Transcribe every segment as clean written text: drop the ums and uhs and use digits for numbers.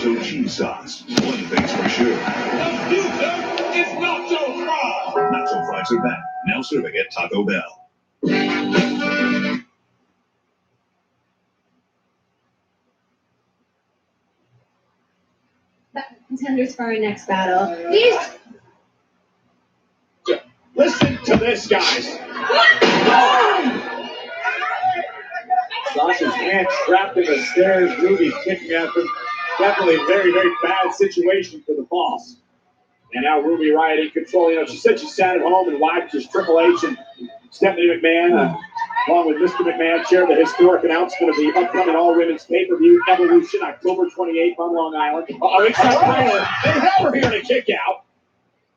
nacho cheese sauce. One thing's for sure. The future is nacho fries. Nacho fries are back. Now serving at Taco Bell. Contenders for our next battle. These. Listen to this, guys. Sasha's hand trapped in the stairs. Ruby's kicking at them. Definitely a very, very bad situation for the boss. And now Ruby Riott in control. You know, she said she sat at home and watched as Triple H and Stephanie McMahon, along with Mr. McMahon, shared the historic announcement of the upcoming all-women's pay-per-view Evolution, October 28th on Long Island. Inside Tyler, they have her here in a kick-out.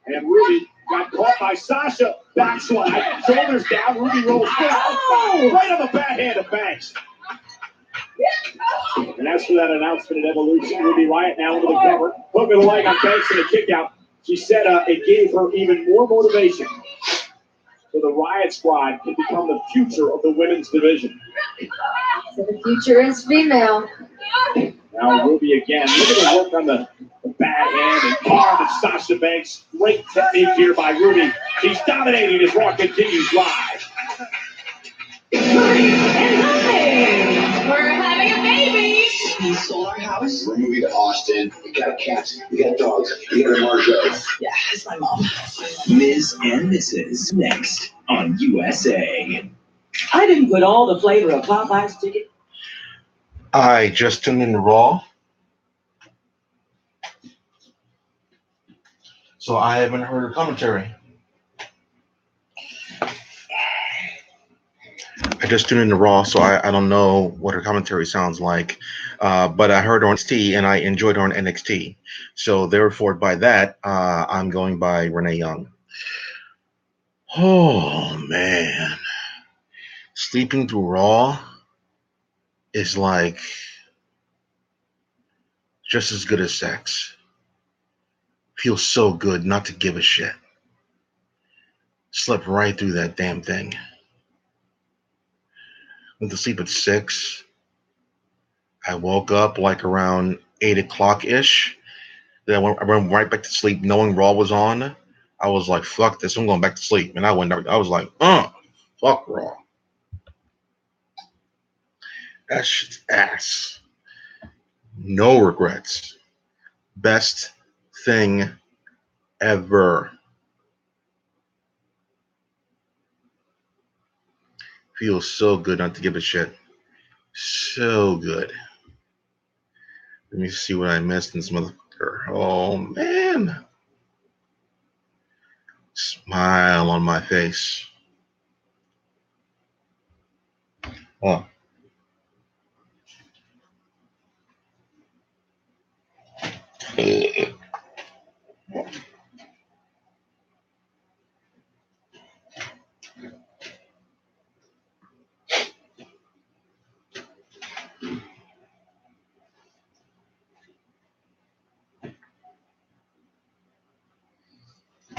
And Ruby got caught by Sasha. Backslide, shoulders down. Ruby rolls down. Right on the backhand of Banks. And as for that announcement at Evolution, Ruby Riott now into the cover. Hook of the leg on Banks in a kick-out. She said it gave her even more motivation so the Riott Squad can become the future of the women's division. So the future is female. Now Ruby again. Look at the work on the bad hand and arm of Sasha Banks. Great technique here by Ruby. She's dominating as Raw continues live. We're having a baby. We sold our house. We're moving to Austin. We got cats. We got dogs. We got a Marjo. Yeah, it's my mom. Ms. and Mrs. next on USA. I didn't put all the flavor of Popeye's chicken. I just tuned in to Raw. So I haven't heard a commentary. I just tuned into Raw, so I don't know what her commentary sounds like. But I heard her on NXT, and I enjoyed her on NXT. So therefore, by that, I'm going by Renee Young. Oh, man. Sleeping through Raw is like just as good as sex. Feels so good not to give a shit. Slept right through that damn thing. Went to sleep at 6. I woke up like around 8 o'clock-ish. Then I went right back to sleep knowing Raw was on. I was like, fuck this, I'm going back to sleep. And I was like, fuck Raw. That shit's ass. No regrets. Best thing ever. Feels so good not to give a shit. So good. Let me see what I missed in this motherfucker. Oh, man. Smile on my face. Oh.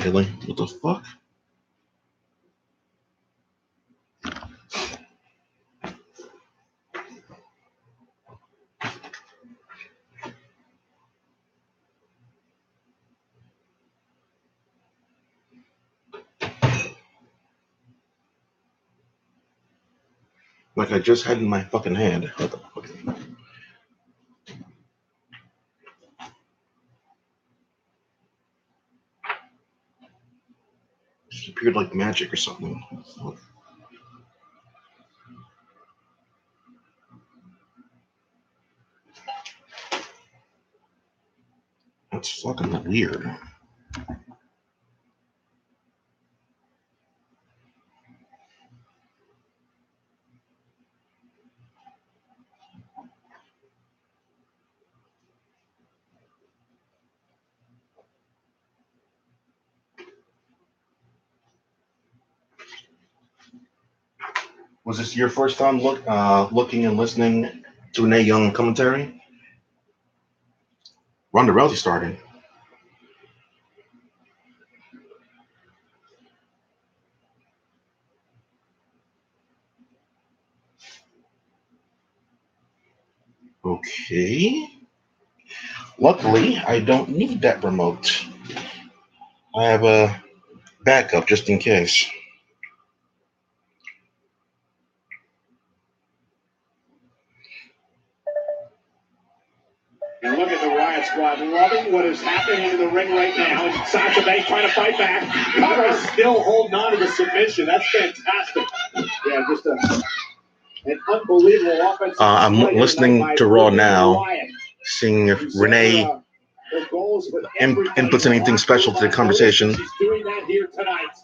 Really? What the fuck? Like I just had in my fucking hand. What the fuck? Just appeared like magic or something. That's fucking weird. Was this your first time looking and listening to Renee Young commentary? Ronda Rousey started. Okay. Luckily, I don't need that remote. I have a backup just in case. And look at the Riot Squad loving what is happening in the ring right now. Sasha Banks trying to fight back. Kara still holding on to the submission. That's fantastic. Yeah, just an unbelievable offensive. I'm listening to Raw now, seeing if Renee inputs anything special to the conversation. She's doing that here tonight.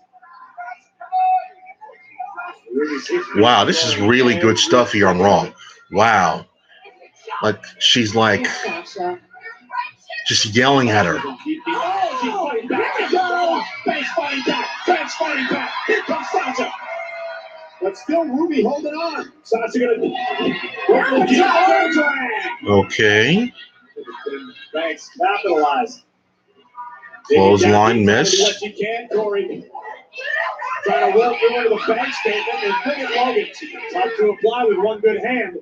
Wow, this is really good stuff here on Raw. Wow. Like, she's like just yelling at her. But still, Ruby holding on. Sasha gonna Okay. Thanks. Capitalize. Clothesline miss. What you can, Corey. Trying to work through into the bank statement. And look at Logan. Tough to apply with one good hand.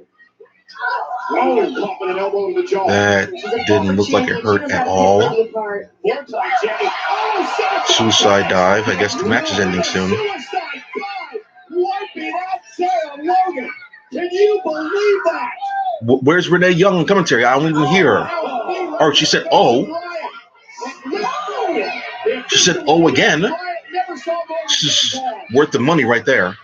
Logan popping an elbow to the jaw. That didn't look like it hurt at all. Suicide dive. I guess the match is ending soon. Can you believe that? Where's Renee Young in commentary? I don't even hear her. Or she said, oh. She said, oh, again. This is worth the money right there.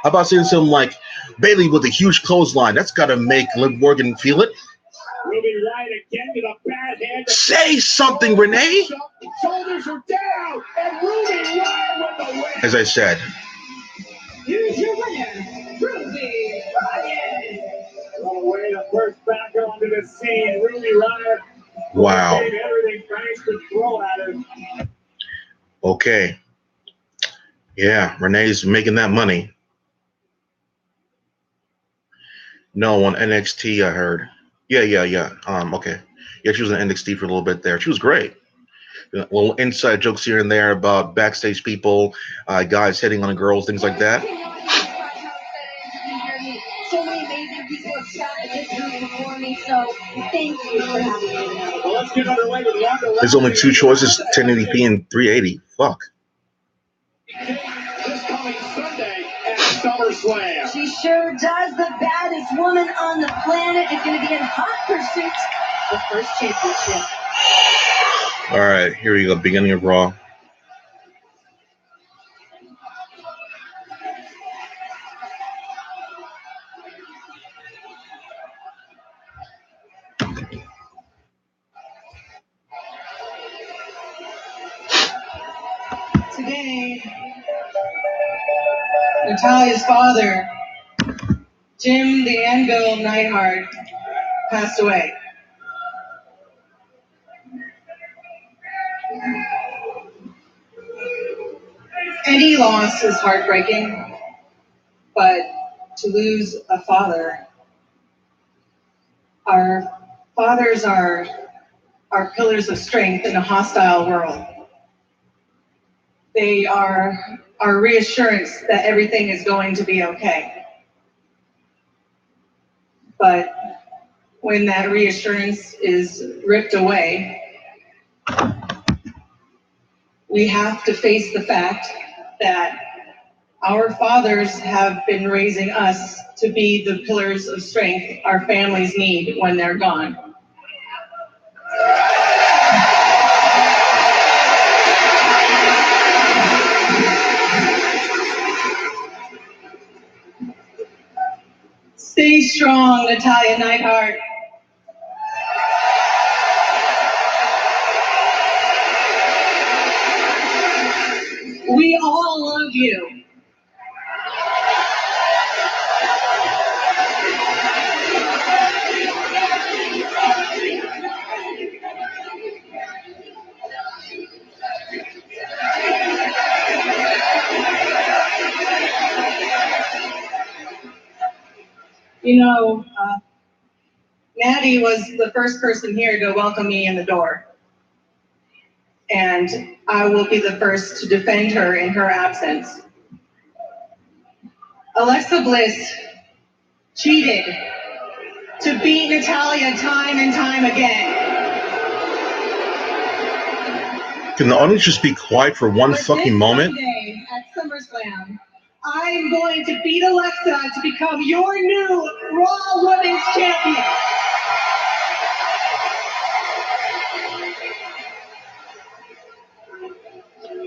How about saying something like, Bailey with a huge clothesline? That's got to make Liv Morgan feel it. Say something, Renee. As I said. Here's your winner, Ruby Riott. On the way to first back onto the scene, Ruby Riott. Wow. Everything Banks could throw at her. Okay. Yeah, Renee's making that money. No, on NXT, I heard. Yeah. Okay. Yeah, she was in NXT for a little bit there. She was great. Little inside jokes here and there about backstage people, guys hitting on girls, things like that. So many amazing people have shot this movie before me, so thank you for having me. Well, let's get underway with Ronda. There's only two choices, 1080p and 380. Fuck. This coming Sunday at SummerSlam. She sure does. The baddest woman on the planet is going to be in hot pursuit of first championship. All right, here we go. Beginning of Raw. Today, Natalia's father, Jim the Anvil Neidhart, passed away. Any loss is heartbreaking, but to lose a father, our fathers are pillars of strength in a hostile world. They are our reassurance that everything is going to be okay. But when that reassurance is ripped away, we have to face the fact that our fathers have been raising us to be the pillars of strength our families need when they're gone. Stay strong, Natalia Neidhart. We all love you. You know, Natty was the first person here to welcome me in the door. And I will be the first to defend her in her absence. Alexa Bliss cheated to beat Natalia time and time again. Can the audience just be quiet for one fucking moment? Sunday at SummerSlam, I'm going to beat Alexa to become your new Raw Women's Champion.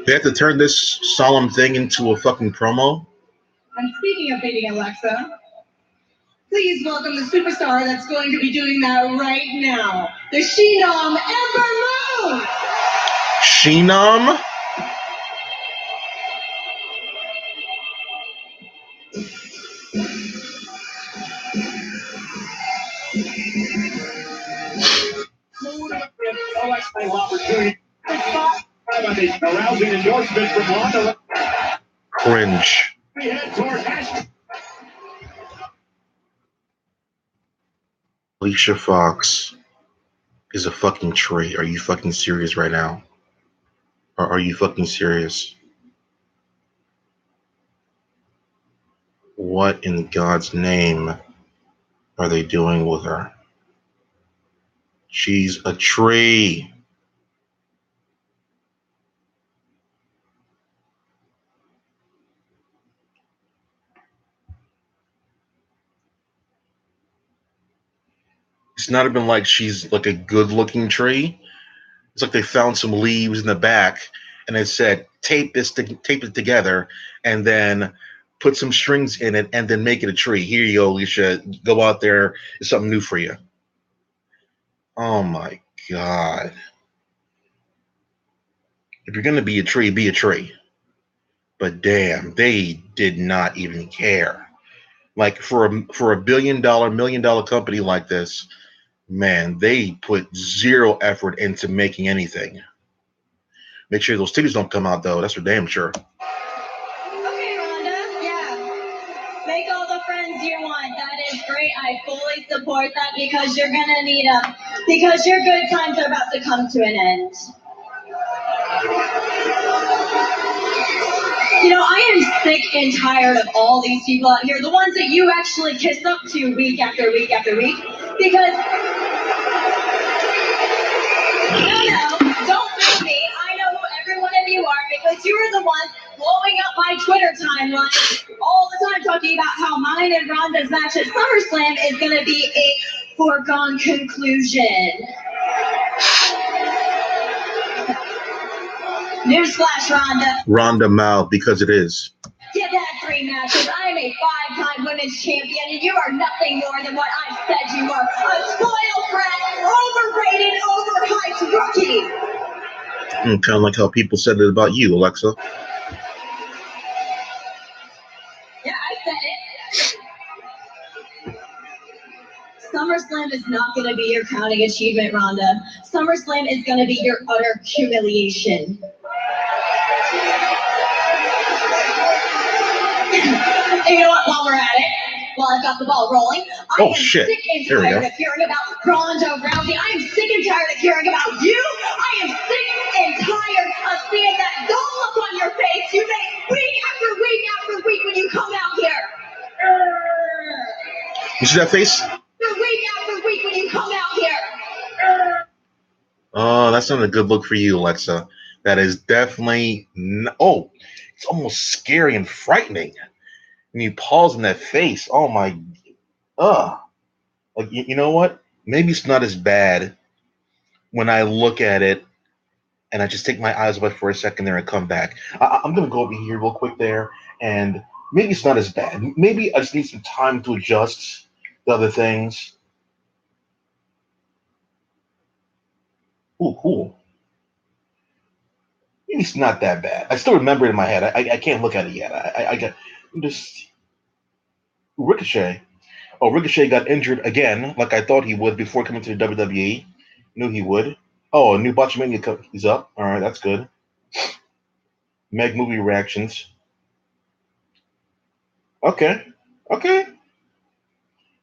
They have to turn this solemn thing into a fucking promo? And speaking of beating Alexa, please welcome the superstar that's going to be doing that right now, the She-Nom Ember Moon. She-Nom? Arousing endorsement from Ronda. Cringe. Alicia Fox is a fucking tree. Are you fucking serious right now? Or are you fucking serious? What in God's name are they doing with her? She's a tree. It's not even like she's like a good-looking tree. It's like they found some leaves in the back and it said, tape it together and then put some strings in it and then make it a tree. Here you go, Alicia. Go out there. It's something new for you. Oh my God. If you're going to be a tree, be a tree. But damn, they did not even care. Like for a $1 million company like this, man, they put zero effort into making anything. Make sure those tickets don't come out though. That's for damn sure. Okay, Rhonda. Yeah. Make all the friends you want. That is great. I fully support that because you're gonna need them. Because your good times are about to come to an end. You know, I am sick and tired of all these people out here, the ones that you actually kiss up to week after week after week, because, no, don't boo me. I know who every one of you are, because you are the ones blowing up my Twitter timeline all the time talking about how mine and Rhonda's match at SummerSlam is going to be a foregone conclusion. Newsflash, Rhonda. Rhonda mouth, because it is. You've had 3 matches. I'm a 5-time women's champion, and you are nothing more than what I said you are. A spoiled brat, overrated, overhyped rookie. Kind of like how people said it about you, Alexa. Yeah, I said it. SummerSlam is not going to be your crowning achievement, Rhonda. SummerSlam is going to be your utter humiliation. And you know what, while we're at it, while I've got the ball rolling, I am sick and tired of hearing about Ronda Rousey. I am sick and tired of hearing about you. I am sick and tired of seeing that dull look on your face you make week after week after week when you come out here. You see that face? Week after week when you come out here. Oh, that's not a good look for you, Alexa. That is definitely it's almost scary and frightening. When you pause in that face, oh my, like you know what? Maybe it's not as bad when I look at it and I just take my eyes away for a second there and come back. I'm gonna go over here real quick there, and maybe it's not as bad. Maybe I just need some time to adjust the other things. Ooh, cool. Maybe it's not that bad. I still remember it in my head. I can't look at it yet. I got just Ricochet. Oh, Ricochet got injured again, like I thought he would before coming to the WWE. Knew he would. Oh, a new Botchamania is up. All right, that's good. Meg movie reactions. Okay.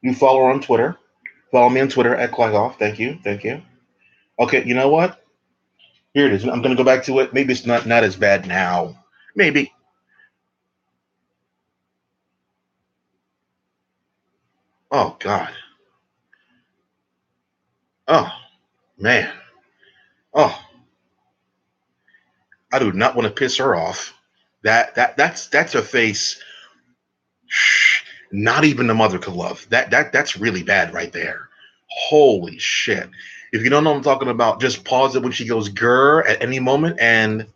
You follow her on Twitter. Follow me on Twitter at Quackoff. Thank you. Okay, you know what? Here it is. I'm gonna go back to it. Maybe it's not as bad now. Maybe. Oh God. Oh man. Oh, I do not want to piss her off. That's a face. Not even the mother could love. That's really bad right there. Holy shit. If you don't know what I'm talking about, just pause it when she goes grr at any moment, and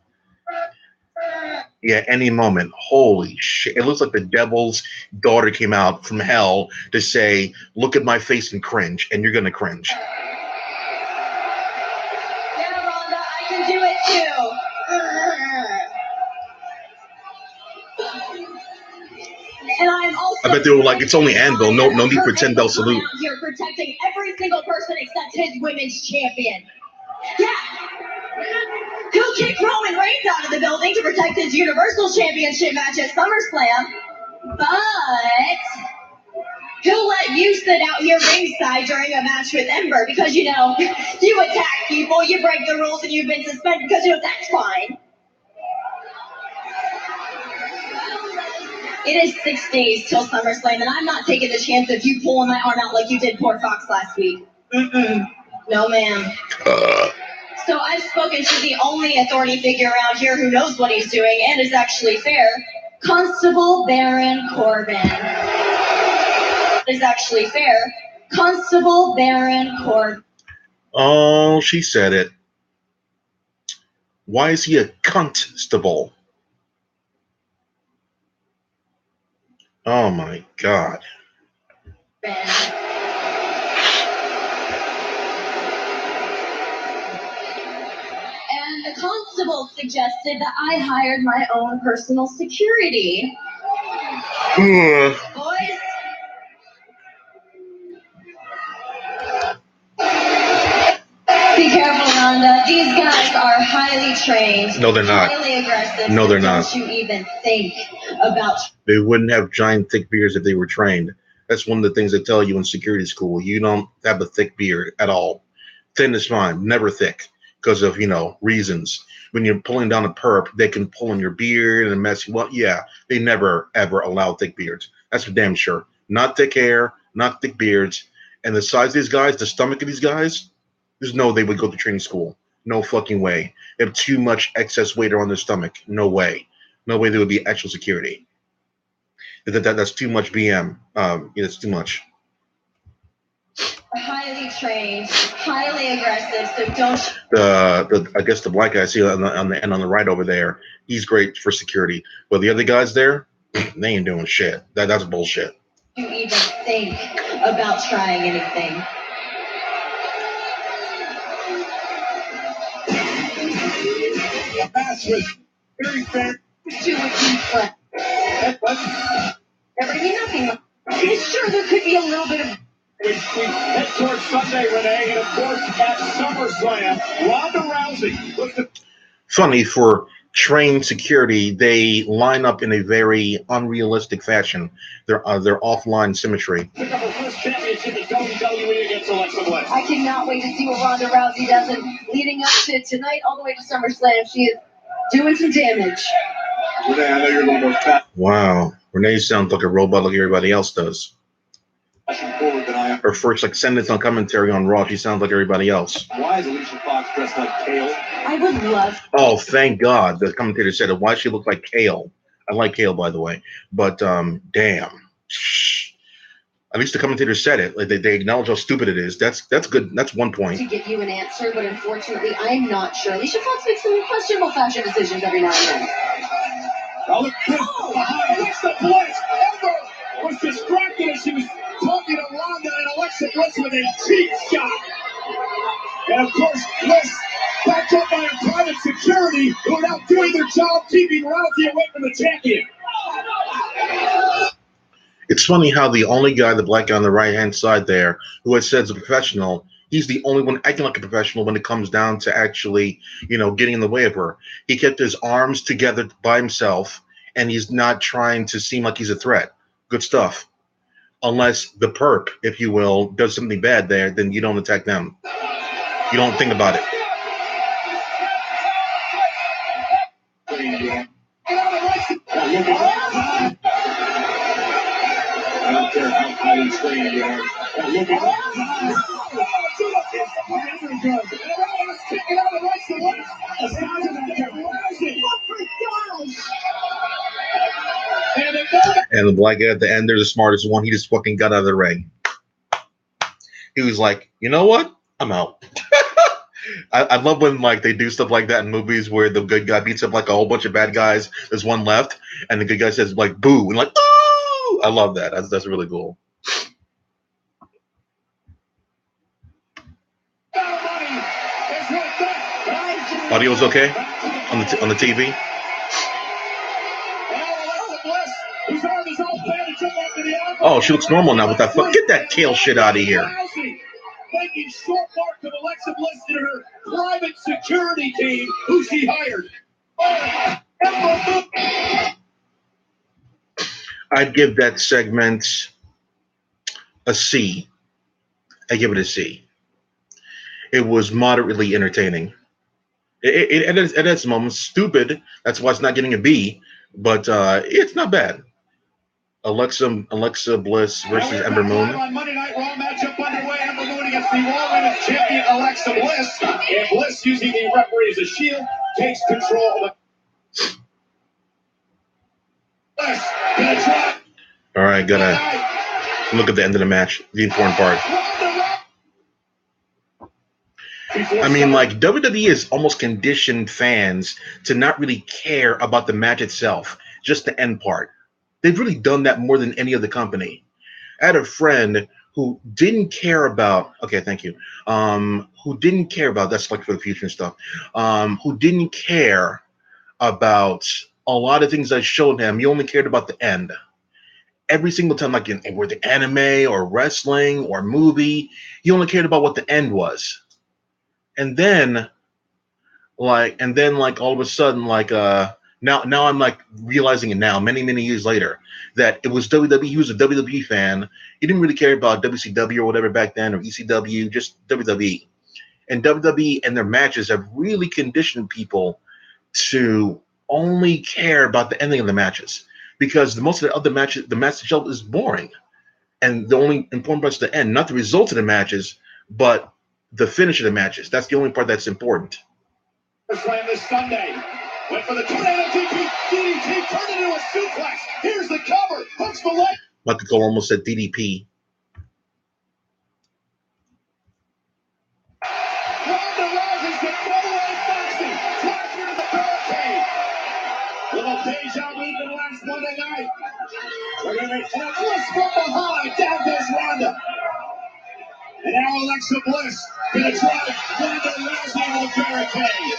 yeah, any moment. Holy shit. It looks like the devil's daughter came out from hell to say, look at my face and cringe, and you're gonna cringe. Yeah, Rhonda, I can do it too. And I'm also. I bet they were like, it's only Anvil. No need for 10 bell salute. You're protecting every single person except his women's champion. Yeah. He'll kick Roman Reigns out of the building to protect his Universal Championship match at SummerSlam, but he'll let you sit out here ringside during a match with Ember because, you know, you attack people, you break the rules, and you've been suspended because, you know, that's fine. It is 6 days till SummerSlam, and I'm not taking the chance of you pulling my arm out like you did poor Fox last week. No, ma'am. So I've spoken to the only authority figure around here who knows what he's doing and is actually fair, Constable Baron Corbin. Is actually fair, Constable Baron Corbin. Oh, she said it. Why is he a constable? Oh my god. And the constable suggested that I hired my own personal security. Boys, be careful, Rhonda. These guys are highly trained. No, they're not. Highly aggressive. No, they're Don't not. you even think about. They wouldn't have giant, thick beards if they were trained. That's one of the things they tell you in security school. You don't have a thick beard at all. Thin is fine, never thick, because of, you know, reasons. When you're pulling down a perp, they can pull in your beard and mess you up. Yeah, they never, ever allow thick beards. That's for damn sure. Not thick hair, not thick beards. And the size of these guys, the stomach of these guys, there's no they would go to training school. No fucking way. They have too much excess weight on their stomach. No way. No way there would be actual security. That's too much BM. It's too much. Highly trained, highly aggressive, so don't. The I guess the black guy I see on the end on the right over there, he's great for security. But the other guys there, they ain't doing shit. That's bullshit. You even think about trying anything. The match was very fair. Everything nothing. It's sure there could be a little bit of. We head towards Sunday, Renee, and of course at SummerSlam, Ronda Rousey was the. Funny, for trained security, they line up in a very unrealistic fashion. They're offline symmetry. Pick up her first championship in WWE against Alexa Bliss. I cannot wait to see what Ronda Rousey does. And leading up to tonight, all the way to SummerSlam, she is doing some damage. Renee, I know you're a little more fat. Wow, Renee sounds like a robot like everybody else does. Forward than I am. Her first sentence on commentary on Raw, she sounds like everybody else. Why is Alicia Fox dressed like Kale? I would love. Oh, thank God the commentator said it. Why she look like Kale? I like Kale, by the way, but damn. At least the commentator said it. Like they acknowledge how stupid it is. That's good. That's 1 point. To give you an answer, but unfortunately, I'm not sure. Alicia Fox makes some questionable fashion decisions every now and then. Now look behind Alexa Bliss. Ember was distracted as she was talking to Ronda, and Alexa Bliss with a cheap shot. And of course, Bliss backed up by a private security who are now doing their job keeping Rousey away from the champion. It's funny how the only guy, the black guy on the right-hand side there, who has said is a professional, he's the only one acting like a professional when it comes down to actually, getting in the way of her. He kept his arms together by himself, and he's not trying to seem like he's a threat. Good stuff. Unless the perp, if you will, does something bad there, then you don't attack them. You don't think about it. I don't care how highly trained you are. And the black guy at the end, they're the smartest one. He just fucking got out of the ring. He was like, you know what? I'm out. I love when like they do stuff like that in movies where the good guy beats up like a whole bunch of bad guys. There's one left, and the good guy says like "boo" and like "ooh." I love that. That's really cool. Audio's okay on the TV. Oh, she looks normal now with that. Get that kale shit out of here. Making short mark of Alexa Bliss and her private security team, who she hired. I'd give that segment a C. I give it a C. It was moderately entertaining. It had some moments stupid. That's why it's not getting a B. But it's not bad. Alexa Bliss versus Ember Moon. On Monday Night Raw matchup underway. Ember Moon against the Raw Women's Champion Alexa Bliss. And Bliss, using the referee as a shield, takes control of the. Bliss gonna try. All right, gotta look at the end of the match. The important part. I mean, like WWE has almost conditioned fans to not really care about the match itself, just the end part. They've really done that more than any other company. I had a friend who didn't care about. Okay, thank you. Who didn't care about that's like for the future and stuff. Who didn't care about a lot of things I showed him. He only cared about the end. Every single time, like in whether anime or wrestling or movie, he only cared about what the end was. And then all of a sudden, now I'm like realizing it now, many years later, that it was WWE. He was a WWE fan. He didn't really care about WCW or whatever back then, or ECW, just WWE. And WWE and their matches have really conditioned people to only care about the ending of the matches, because most of the other matches, the match itself is boring, and the only important part is the end, not the results of the matches, but the finish of the matches. That's the only part that's important. Slam this Sunday. Went for the tornado DDT, turned it into a suplex. Here's the cover. Hooks the leg. Michael Cole almost said DDP. Ronda Rousey's the featherweight boxing. Drives her to the barricade. Little deja vu from last Monday night. And a Bliss from behind. Down goes Ronda. And now Alexa Bliss gonna drive Ronda Rousey to the barricade.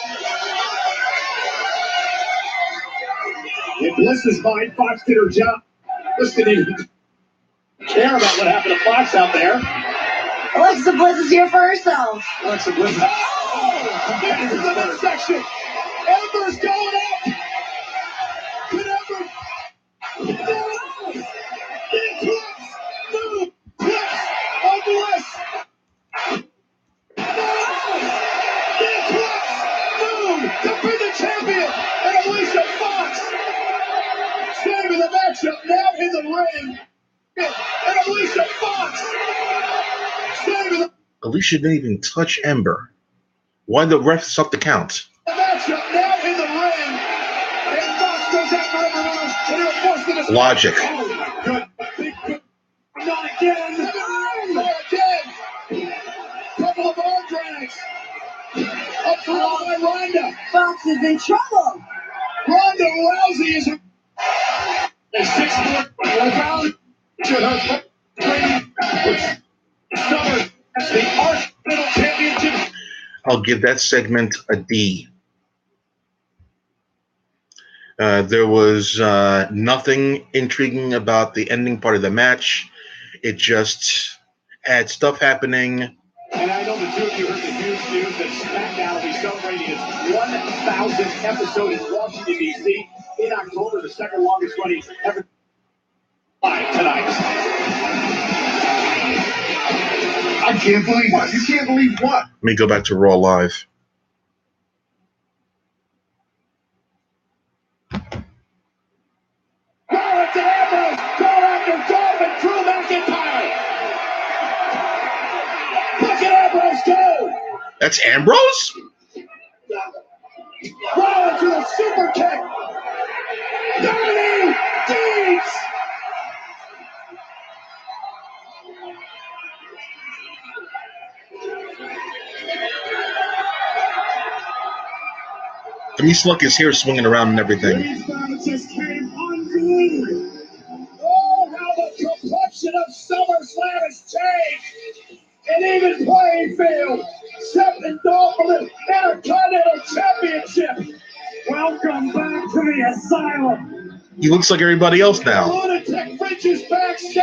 In Bliss's mind, Fox did her job. Bliss didn't even care about what happened to Fox out there. Alexa Bliss is here for herself. Alexa Bliss. Oh! Into the midsection. Ember's going up. Could Ember? No! Big clips. No! Clips on Bliss. No! Big clips. No! To be the champion. And Alicia Fox. Saving the matchup now in the ring. And Alicia Fox. Saving the Alicia didn't even touch Ember. Why the ref stop the count? matchup now in the ring. And Fox goes after everyone. And they're forced into Logic. Good. Good. Not again. Not again. Couple of arm drags. Up front by Ronda. Fox is in trouble. Ronda Rousey is a 6-foot Rousey to her Summer as the Arsenal Championship. I'll give that segment a D. There was nothing intriguing about the ending part of the match. It just had stuff happening. And I know the two of you heard the huge news that SmackDown will be celebrating its 1,000th episode in Washington, D.C. in October, the second longest running ever live tonight. I can't believe what? You can't believe what? Let me go back to Raw Live. Rollins and Ambrose go after Dolph and Drew McIntyre. Look at Ambrose go. That's Ambrose? Rollins to the super kick. Dirty deeds. I mean, he's like his hair swinging around and everything. Just came unglued. Oh, how the complexion of SummerSlam has changed. An even playing field. Seth and Dolph for the Intercontinental Championship. Welcome back to the asylum. He looks like everybody else now.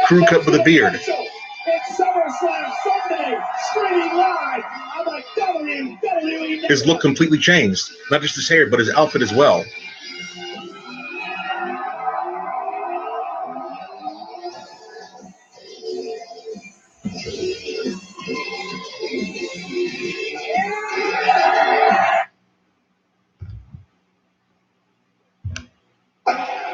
Crew cut with a beard. It's SummerSlam Sunday, streaming live on the WWE. His look completely changed. Not just his hair, but his outfit as well.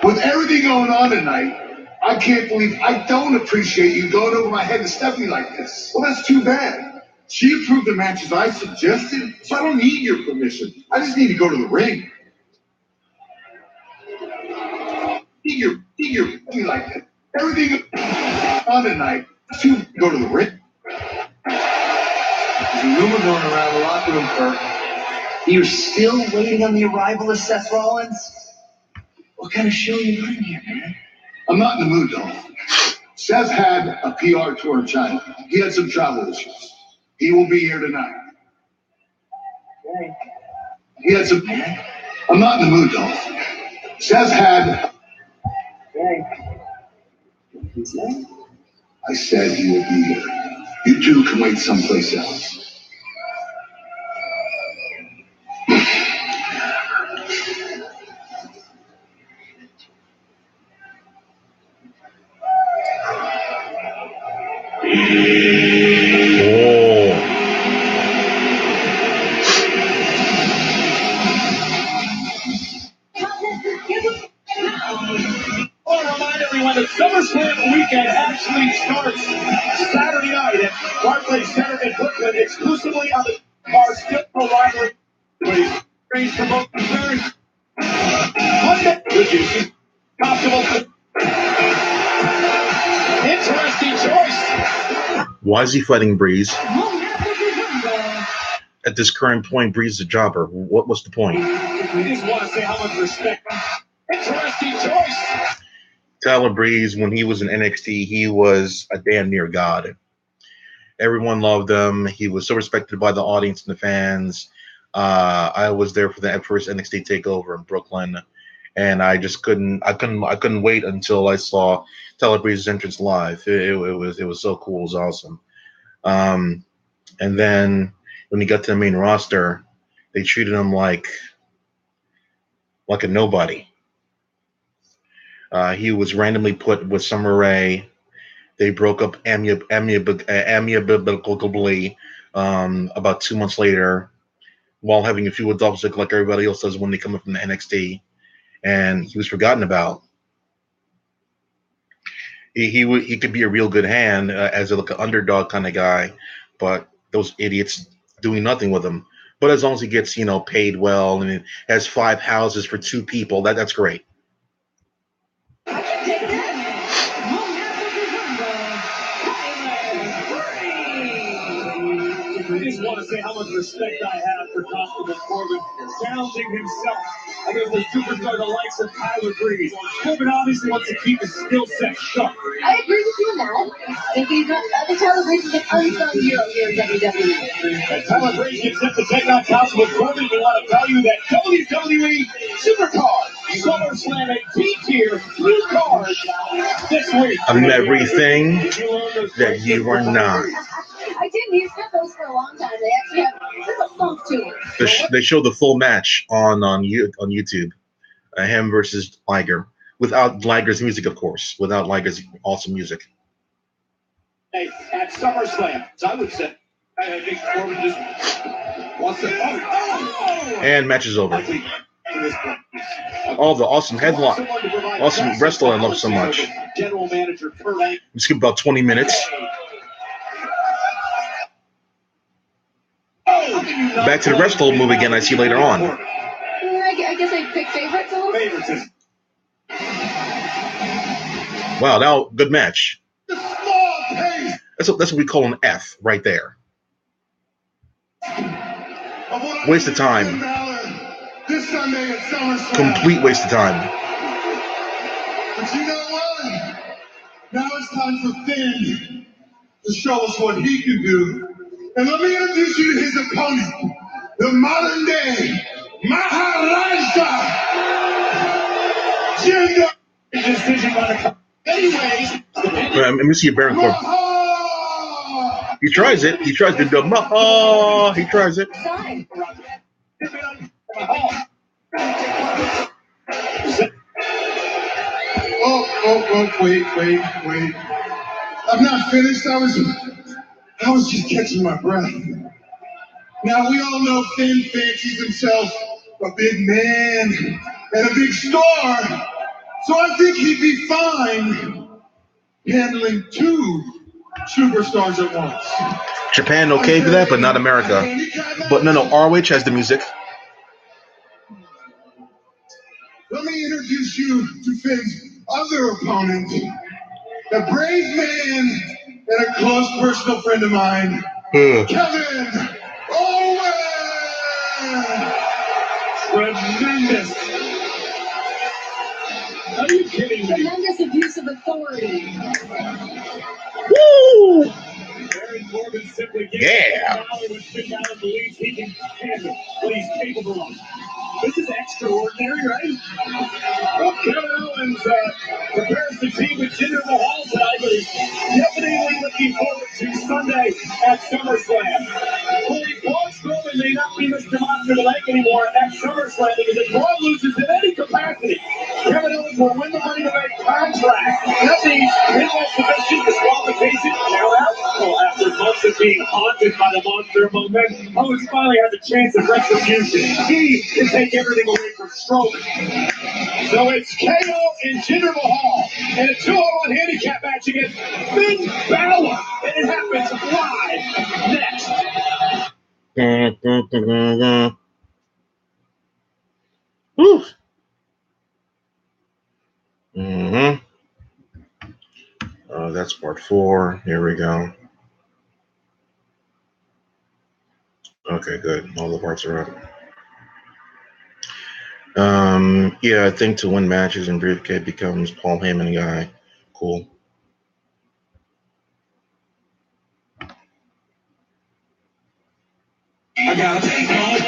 With everything going on tonight, I can't believe I don't appreciate you going over my head to Stephanie like this. Well, that's too bad. She approved the matches I suggested, so I don't need your permission. I just need to go to the ring. Need your like that. Everything on tonight, to go to the ring. There's a rumor going around the locker room, Kirk. You're still waiting on the arrival of Seth Rollins? What kind of show are you running here, man? I'm not in the mood, though. Seth had a PR tour in China. He had some travel issues. He will be here tonight. He had some... I'm not in the mood, though. Seth had... I said he will be here. You two can wait someplace else. When the SummerSlam weekend actually starts Saturday night at Barclays Center in Brooklyn, exclusively on the bar, still no rivalry. Strange promote very Monday, which is possible. Interesting choice. Why is he fighting Breeze? At this current point, Breeze is a jobber. What was the point? We just want to say how much respect. Interesting choice. Tyler Breeze, when he was in NXT, he was a damn near god. Everyone loved him. He was so respected by the audience and the fans. I was there for the first NXT takeover in Brooklyn, and I just couldn't wait until I saw Tyler Breeze's entrance live. It was so cool. It was awesome. And then when he got to the main roster, they treated him like a nobody. He was randomly put with Summer Rae. They broke up amicably about 2 months later, while having a few adults like everybody else does when they come up from the NXT, and he was forgotten about. He could be a real good hand as an underdog kind of guy, but those idiots doing nothing with him. But as long as he gets paid well and has 5 houses for 2 people, that's great. I just want to say how much respect I have for Constable Corbin, challenging himself against the superstar, the likes of Tyler Breeze. Corbin obviously wants to keep his skill set sharp. I agree with you on that. I think Tyler Breeze is an unsung hero here in WWE. As Tyler Breeze gets set to take on Constable Corbin, we want to tell you that WWE Supercard SummerSlam a D-tier new card this week. I'm everything that you are not. I didn't use those for a long time. They actually have a funk to them. They show the full match on YouTube. Him versus Liger. Without Liger's music, of course. Without Liger's awesome music. Hey, at SummerSlam, so I would say, I think Corbin just wants to. And match is over. All the awesome headline, awesome wrestler I love so much. General Manager Kurt. We skip about 20 minutes. back to the wrestling move again. I see later on. I guess I pick favorites a little bit. Wow, now good match. That's what we call an F right there. Waste of time. This Sunday at SummerSlam. Complete waste of time. But you know what? Now it's time for Finn to show us what he can do. And let me introduce you to his opponent, the modern day Maharaja. Jinder. Decision by the anyways. Let me see your Baron Corbin. He tries it. He tries to do he tries it. Oh, wait. I'm not finished. I was just catching my breath. Now we all know Finn fancies himself a big man and a big star. So I think he'd be fine handling two superstars at once. Japan okay for that, but not America. But no, ROH has the music. Let me introduce you to Finn's other opponent, a brave man and a close personal friend of mine, Kevin Owens! Tremendous! Are you kidding me? Tremendous abuse of authority. Woo! Baron Corbin simply Yeah. Finn Balor believes he can handle what he's capable of. This is extraordinary, right? Well, Kevin Owens prepares the team with Jinder Mahal tonight, but he's definitely looking forward to Sunday at SummerSlam. Corey, Braun Strowman may not be Mr. Monster of the Lake anymore at SummerSlam because if Braun loses in any capacity, Kevin Owens will win the Money to Make contract. That means pinfall submission, disqualification, count out. Well, after months of being haunted by the monster among men, Owens finally has a chance of retribution. He can take everything away from Strowman. So it's KO and Jinder Mahal in a 2-on-1 handicap match against Finn Balor. And it happens live next. Woo. That's part 4. Here we go. Okay, good. All the parts are up. Yeah, I think to win matches in Briefcase becomes Paul Heyman guy. Cool. I gotta take all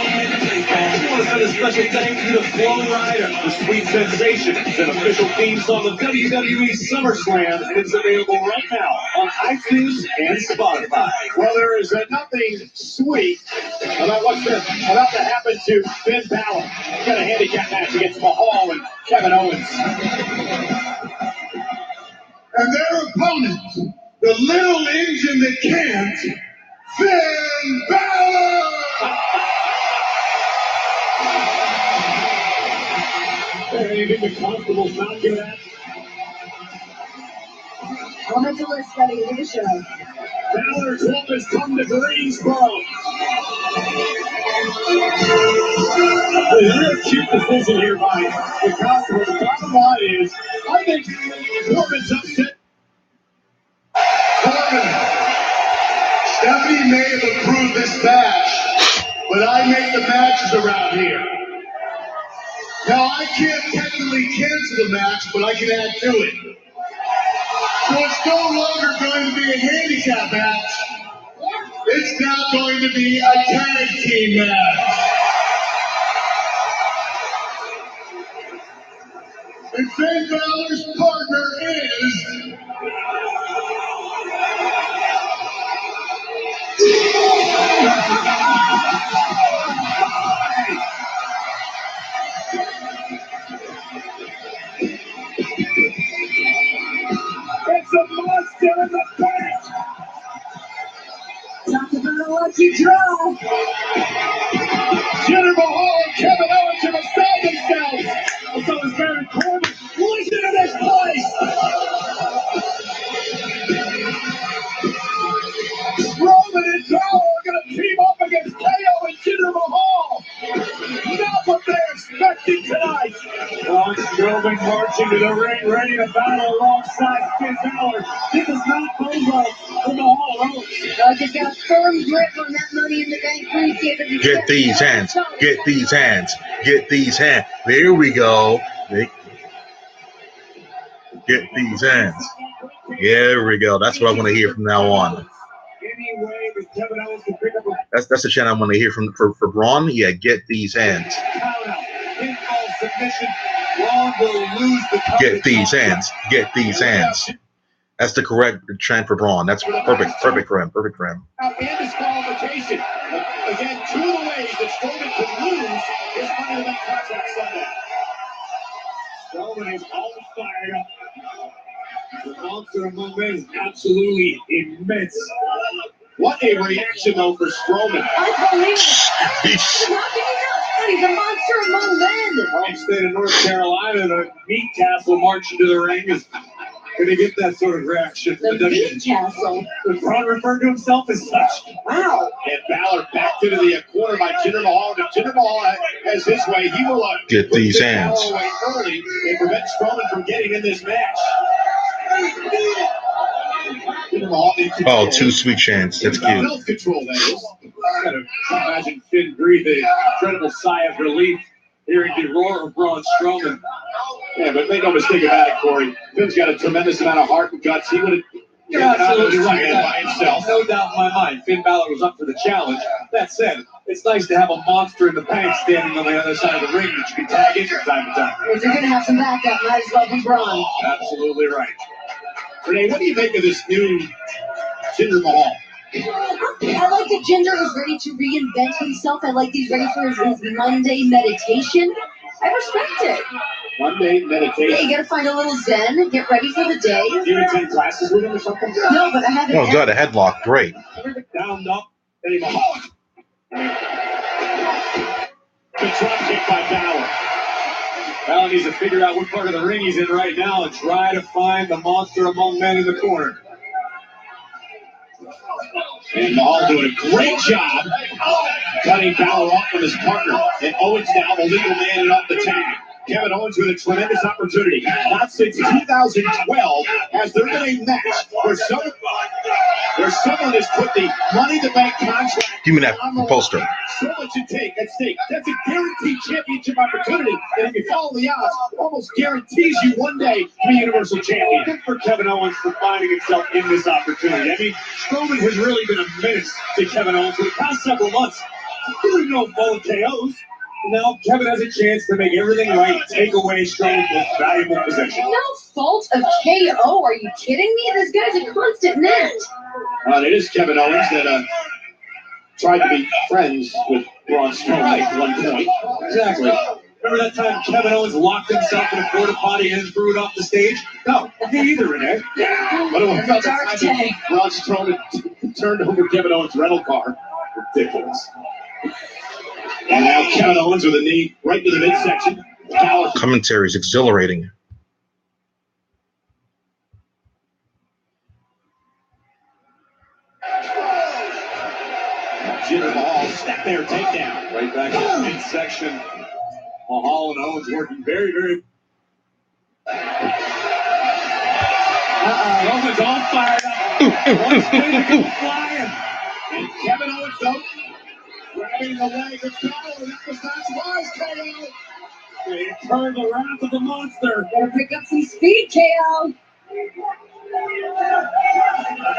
I want to send a special thank you to Flow Rider, the sweet sensation, an official theme song of WWE SummerSlam. It's available right now on iTunes and Spotify. Well, there is nothing sweet about what's about to happen to Finn Balor. Got a handicap match against Mahal and Kevin Owens. And their opponent, the little engine that can't, Finn Balor! Anything the Constable's not good at? I'll have to list study in the show. Balor's wolf has come to Greensboro. A real cute decision here by the Constable. The bottom line is, I think Corbin's upset. Corbin, Stephanie may have approved this match, but I make the matches around here. Now, I can't technically cancel the match, but I can add to it. So it's no longer going to be a handicap match. It's now going to be a tag team match. And Finn Balor's partner is... It's a monster in the back. Talk about a lucky draw. Jinder Mahal and Kevin Owens have beside themselves. So is Baron Corbin. Listen to this place. Roman and Balor are going to team up against KO and Jinder Strowman marching to the ring, ready to battle alongside Finn Balor. This is not bode well for Mahal. Just got a firm grip on that Money in the Bank briefcase. Get these hands. Get these hands. Get these hands. There we go. Get these hands. There we go. That's what I want to hear from now on. That's the chant I want to hear from for Braun. Yeah, get these hands. Get these hands. Get these hands. That's the correct chant for Braun. That's perfect. Perfect for him. Perfect for him. And disqualification. Again, two of the ways that Strowman could lose his Money in the Bank contract Sunday. Strowman is all fired up. The monster among men is absolutely immense. What a reaction, though, for Strowman. Unbelievable. How can you not? He's a monster among men. Home state of North Carolina, the meat castle marching to the ring is going to get that sort of reaction. The meat castle? Braun referred to himself as such. Wow. And Balor backed into the corner by Jinder Mahal. And if Jinder Mahal has his way, he will get these hands away early and prevent Strowman from getting in this match. Oh, two sweet chants. That's cute. Self-control, that is. Kind of imagine Finn breathe an incredible sigh of relief hearing the roar of Braun Strowman. Yeah, but make no mistake about it, Corey. Finn's got a tremendous amount of heart and guts. He would have. You're absolutely right. By himself. No doubt in my mind, Finn Balor was up for the challenge. That said, it's nice to have a monster in the bank standing on the other side of the ring that you can tag in from time to time. If you're going to have some backup, might as well be Braun. Absolutely right. Renee, what do you make of this new Jinder Mahal? I like that Jinder is ready to reinvent himself. I like he's ready for his Monday meditation. I respect it. Monday meditation? Yeah, you gotta find a little zen, get ready for the day. Do you take classes with him or something? No, but I haven't. Oh, God, a headlock. Great. Down up, Eddie Mahal. Good drop kick by Balor. Balor needs to figure out what part of the ring he's in right now and try to find the monster among men in the corner. And Mahal doing a great job cutting Balor off from his partner. And Owens now the legal man and off the tag. Kevin Owens with a tremendous opportunity. Not since 2012 has there been a match where someone has put the Money in the Bank contract. Give me that poster. So much at stake. That's a guaranteed championship opportunity. And if you follow the odds, it almost guarantees you one day to be Universal Champion. Good for Kevin Owens for finding himself in this opportunity. I mean, Strowman has really been a menace to Kevin Owens for the past several months. Really no fault KOs. Now Kevin has a chance to make everything right, take away Strowman's most valuable possession. No fault of KO? Are you kidding me? This guy's a constant net. It is Kevin Owens that tried to be friends with Braun Strowman at one point. Exactly. Remember that time Kevin Owens locked himself in a porta potty and threw it off the stage? No, me either, Renee. But it was dark day. Braun Strowman turned over Kevin Owens' rental car. Ridiculous. And now Kevin Owens with a knee right to the midsection. Commentary is exhilarating. Jinder Mahal, step there, takedown. Right back to the midsection. Mahal and Owens working very, very. Owens all fired up. One spin flying. And Kevin Owens, though, grabbing the leg of Balor. That was not wise, KO. They turned the wrath of the monster. Gotta pick up some speed, KO.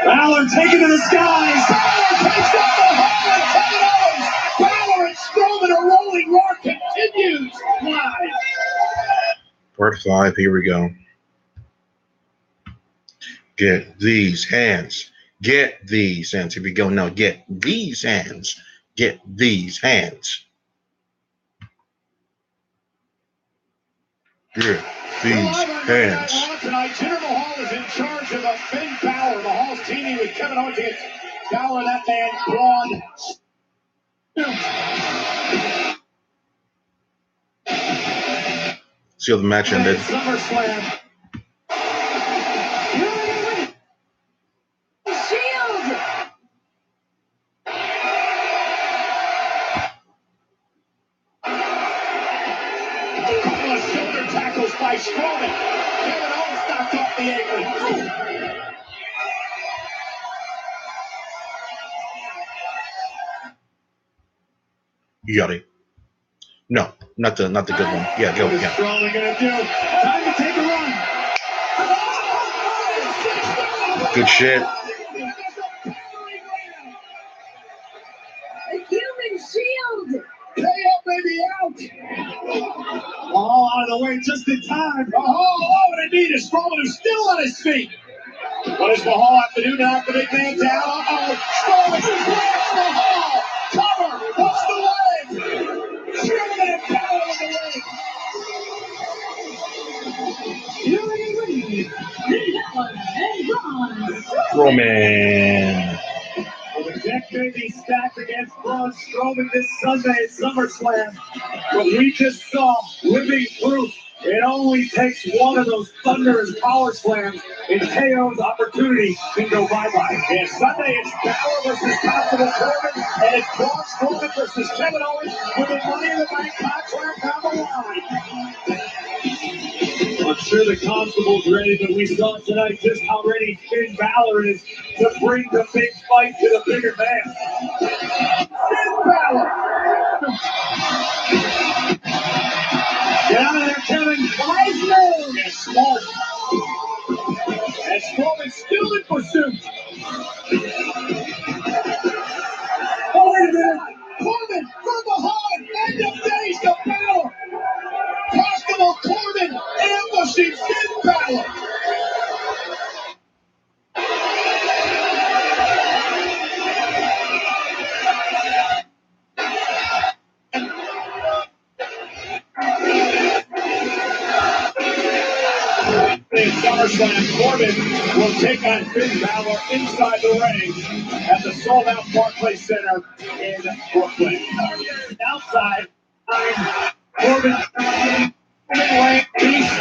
Balor taken to the skies. Balor takes up the Hall and Kevin Owens. Balor and Strowman, a rolling roar continues live. Part 5, here we go. Get these hands. Get these hands. Here we go. Now get these hands. Get these hands. Get these hands. Tonight, Jinder Mahal is in charge of a Finn Balor. Mahal's teaming with Kevin Owens against Balor, that man, Braun. See how the match ended. SummerSlam. Strowman. Kevin Owens knocked off the apron. You got it. No, not the good one. Yeah, go. What is Yeah. Strowman gonna do? Time to take a run. Good shit. The human shield. KO baby out. All out of the way just in time. Mahal over the knee to Strowman, who's still on his feet. What does Mahal have to do now? The big man down. Strowman grabs Mahal. Cover. What's the leg? Strowman and power on the leg. Roman. Well, the deck may be stacked against Braun Strowman this Sunday at SummerSlam. But we just saw living proof. It only takes one of those thunderous power slams, and KO's opportunity can go bye-bye. And Sunday, it's Balor versus Constable Corbin, and it's Braun Strowman versus Kevin Owens with the Money in the Bank contract on the line. I'm sure the Constable's ready, but we saw tonight just how ready Finn Balor is to bring the big fight to the bigger man. Finn Balor! Get out of there, Kevin! Wise move! Yes, smart. And Strowman still in pursuit. Oh, wait a minute! Corbin from behind! End of days to Balor! Constable Corbin ambushing Finn Balor! In SummerSlam, Corbin will take on Finn Balor inside the ring at the sold-out Barclays Center in Brooklyn. Outside, Corbin laying beast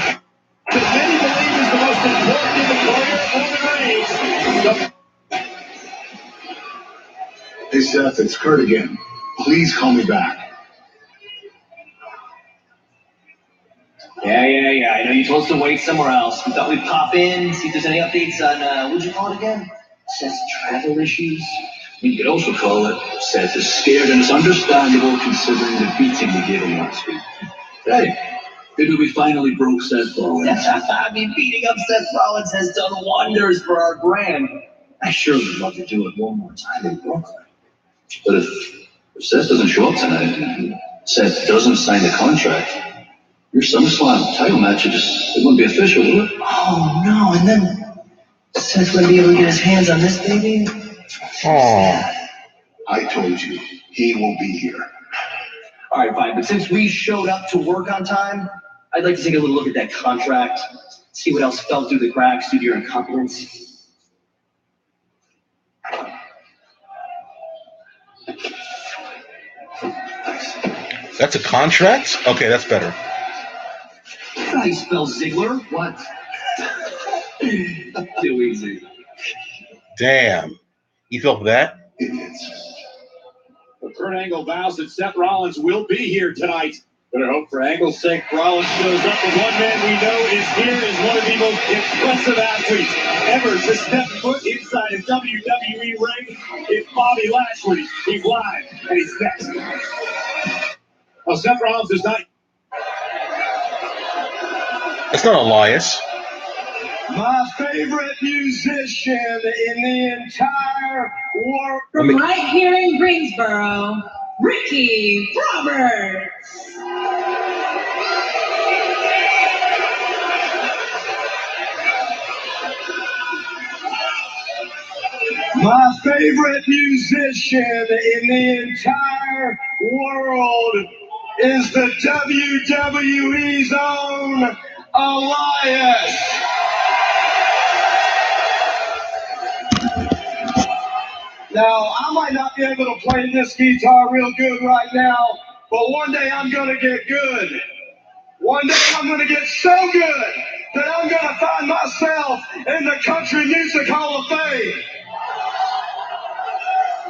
that many believe is the most important in the career of Roman Reigns. Hey, Seth, it's Kurt again. Please call me back. Yeah. I know you told us to wait somewhere else. We thought we'd pop in, see if there's any updates on, what'd you call it again? Seth's travel issues? You could also call it Seth is scared, and it's understandable considering the beating we gave him last week. Hey, maybe we finally broke Seth Rollins. I mean, beating up Seth Rollins has done wonders for our brand. I sure would love to do it one more time in Brooklyn. But if Seth doesn't show up tonight, and Seth doesn't sign the contract, your SummerSlam title match, it wouldn't be official, would it? Oh, no, and then Seth wouldn't be able to get his hands on this baby? Oh. I told you, he will be here. All right, fine, but since we showed up to work on time, I'd like to take a little look at that contract, see what else fell through the cracks due to your incompetence. That's a contract? Okay, that's better. That's how you spell Ziggler. What? Too easy. Damn. You felt that? Idiots. But Kurt Angle vows that Seth Rollins will be here tonight. Better hope for Angle's sake Rollins shows up. The one man we know is here is one of the most impressive athletes ever to step foot inside a WWE ring. It's Bobby Lashley. He's live and he's next. Well, Seth Rollins is not. It's not Elias. My favorite musician in the entire world. From right here in Greensboro, Ricky Roberts. My favorite musician in the entire world is the WWE's own Elias. Now, I might not be able to play this guitar real good right now, but one day I'm going to get good. One day I'm going to get so good that I'm going to find myself in the Country Music Hall of Fame.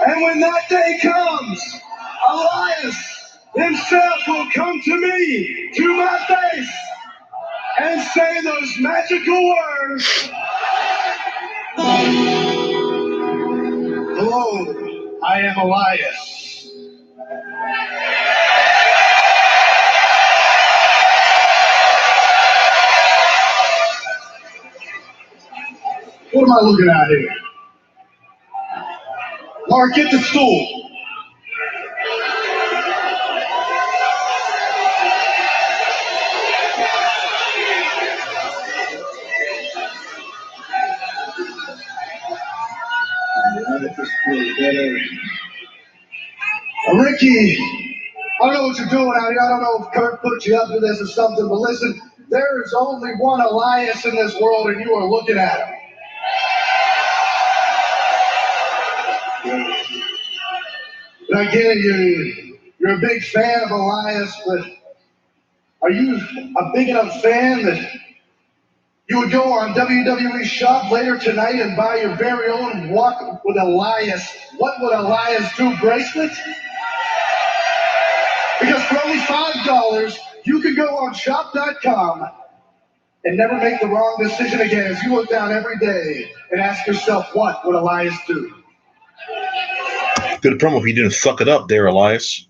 And when that day comes, Elias himself will come to me, to my face, and say those magical words. Hello, I am Elias. What am I looking at here? Mark, get the stool. Ricky, I don't know what you're doing out here. I don't know if Kurt put you up to this or something, but listen, there is only one Elias in this world, and you are looking at him. And I get it, you're a big fan of Elias, but are you a big enough fan that you would go on WWE Shop later tonight and buy your very own Walk with Elias, What Would Elias Do bracelet? Because for only $5, you can go on shop.com and never make the wrong decision again as you look down every day and ask yourself, what would Elias do? Good promo if you didn't fuck it up there, Elias.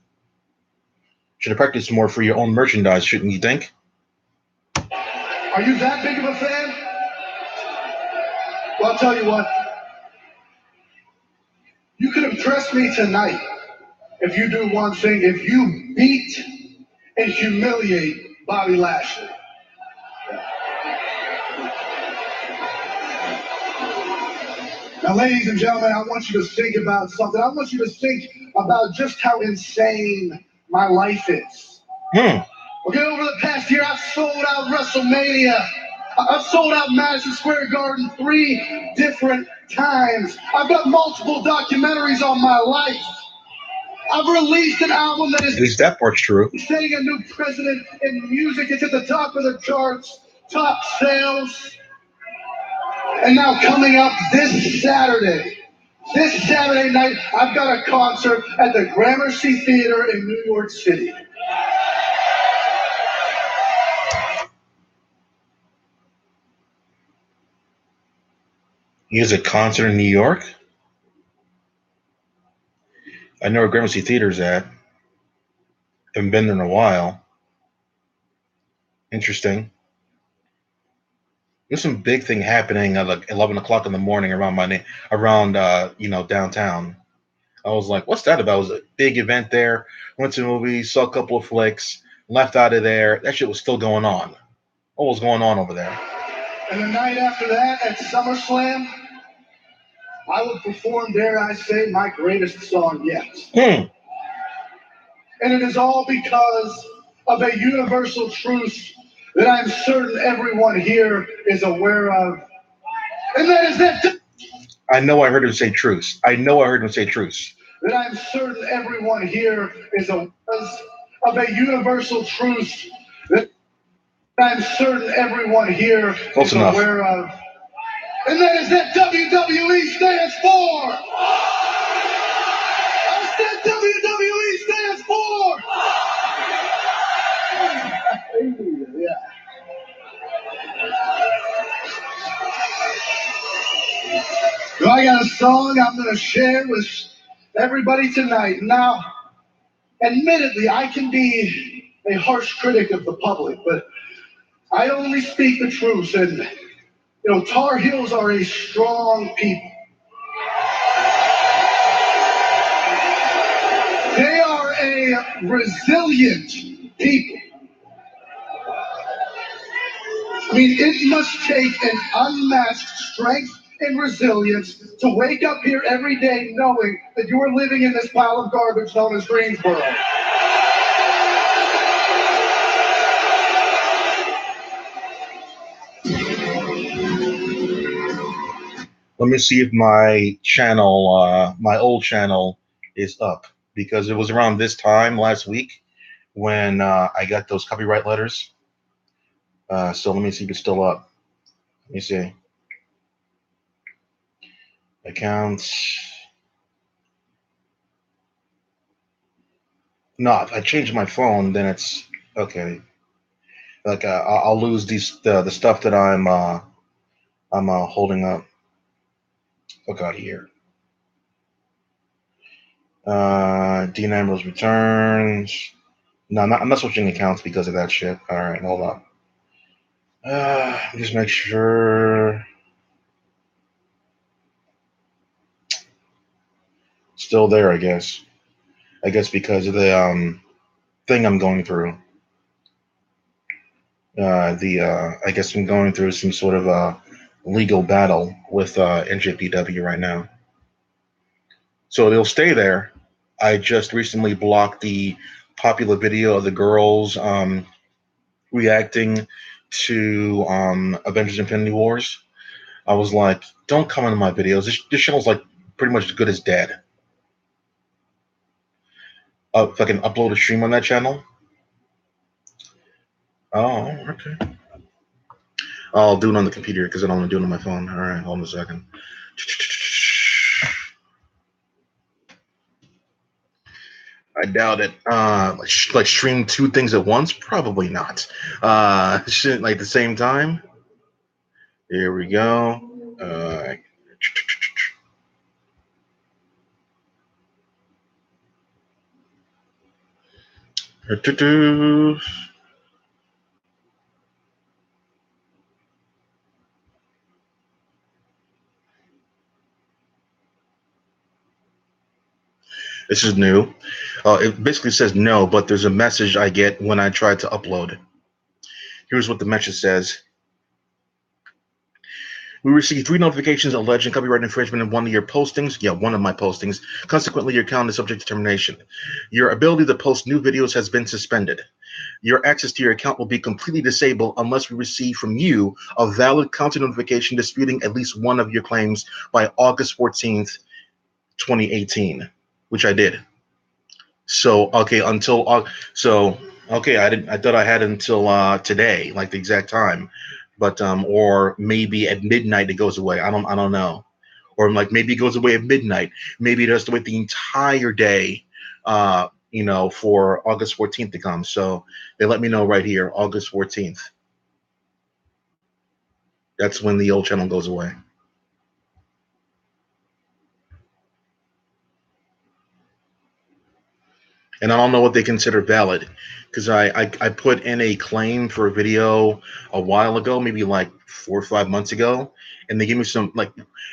Should have practiced more for your own merchandise, shouldn't you think? Are you that big of a fan? Well, I'll tell you what. You can impress me tonight if you do one thing. If you beat and humiliate Bobby Lashley. Now, ladies and gentlemen, I want you to think about something. I want you to think about just how insane my life is. Okay, over the past year, I've sold out WrestleMania. I've sold out Madison Square Garden 3 different times. I've got multiple documentaries on my life. I've released an album that is... At least that part's true. Setting a new precedent in music. It's at the top of the charts, top sales. And now coming up this Saturday night, I've got a concert at the Gramercy Theater in New York City. He has a concert in New York? I know where Gramercy Theater's at. Haven't been there in a while. Interesting. There's some big thing happening at like 11 o'clock in the morning around downtown. I was like, what's that about? It was a big event there. Went to the movies, saw a couple of flicks, left out of there. That shit was still going on. What was going on over there? And the night after that, at SummerSlam, I would perform, dare I say, my greatest song yet. And it is all because of a universal truth that I'm certain everyone here is aware of. And that is that... I know I heard him say truce. That I'm certain everyone here is aware of a universal truth that I'm certain everyone here is aware of. And that is that WWE stands for. I said WWE stands for. Yeah. So I got a song I'm going to share with everybody tonight. Now, admittedly, I can be a harsh critic of the public, but I only speak the truth. And, Tar Heels are a strong people. They are a resilient people. I mean, it must take an unmatched strength and resilience to wake up here every day knowing that you are living in this pile of garbage known as Greensboro. Let me see if my channel, my old channel, is up, because it was around this time last week when I got those copyright letters. So let me see if it's still up. Let me see. Accounts. No, if I change my phone, then it's okay. Like I'll lose the stuff that I'm holding up. Fuck out of here. Dean Ambrose returns. No, I'm not switching accounts because of that shit. All right, hold on. Just make sure. Still there, I guess. I guess because of the thing I'm going through. I guess I'm going through some sort of legal battle with NJPW right now. So they'll stay there. I just recently blocked the popular video of the girls reacting to Avengers Infinity Wars. I was like, don't come into my videos. This channel's like pretty much as good as dead. If I can upload a stream on that channel. Oh, okay. I'll do it on the computer because I don't want to do it on my phone. All right, hold on a second. I doubt it. Like stream two things at once? Probably not. Shit, like the same time. Here we go. This is new. It basically says no, but there's a message I get when I try to upload. Here's what the message says. We received 3 notifications alleging copyright infringement in one of your postings. Yeah, one of my postings. Consequently, your account is subject to termination. Your ability to post new videos has been suspended. Your access to your account will be completely disabled unless we receive from you a valid counter notification disputing at least one of your claims by August 14th, 2018, which I did. So, okay, I thought I had until today, like the exact time. But or maybe at midnight it goes away. I don't know. Or like maybe it goes away at midnight. Maybe it has to wait the entire day for August 14th to come. So they let me know right here, August 14th. That's when the old channel goes away. And I don't know what they consider valid, because I put in a claim for a video a while ago, maybe like 4 or 5 months ago, and they gave me some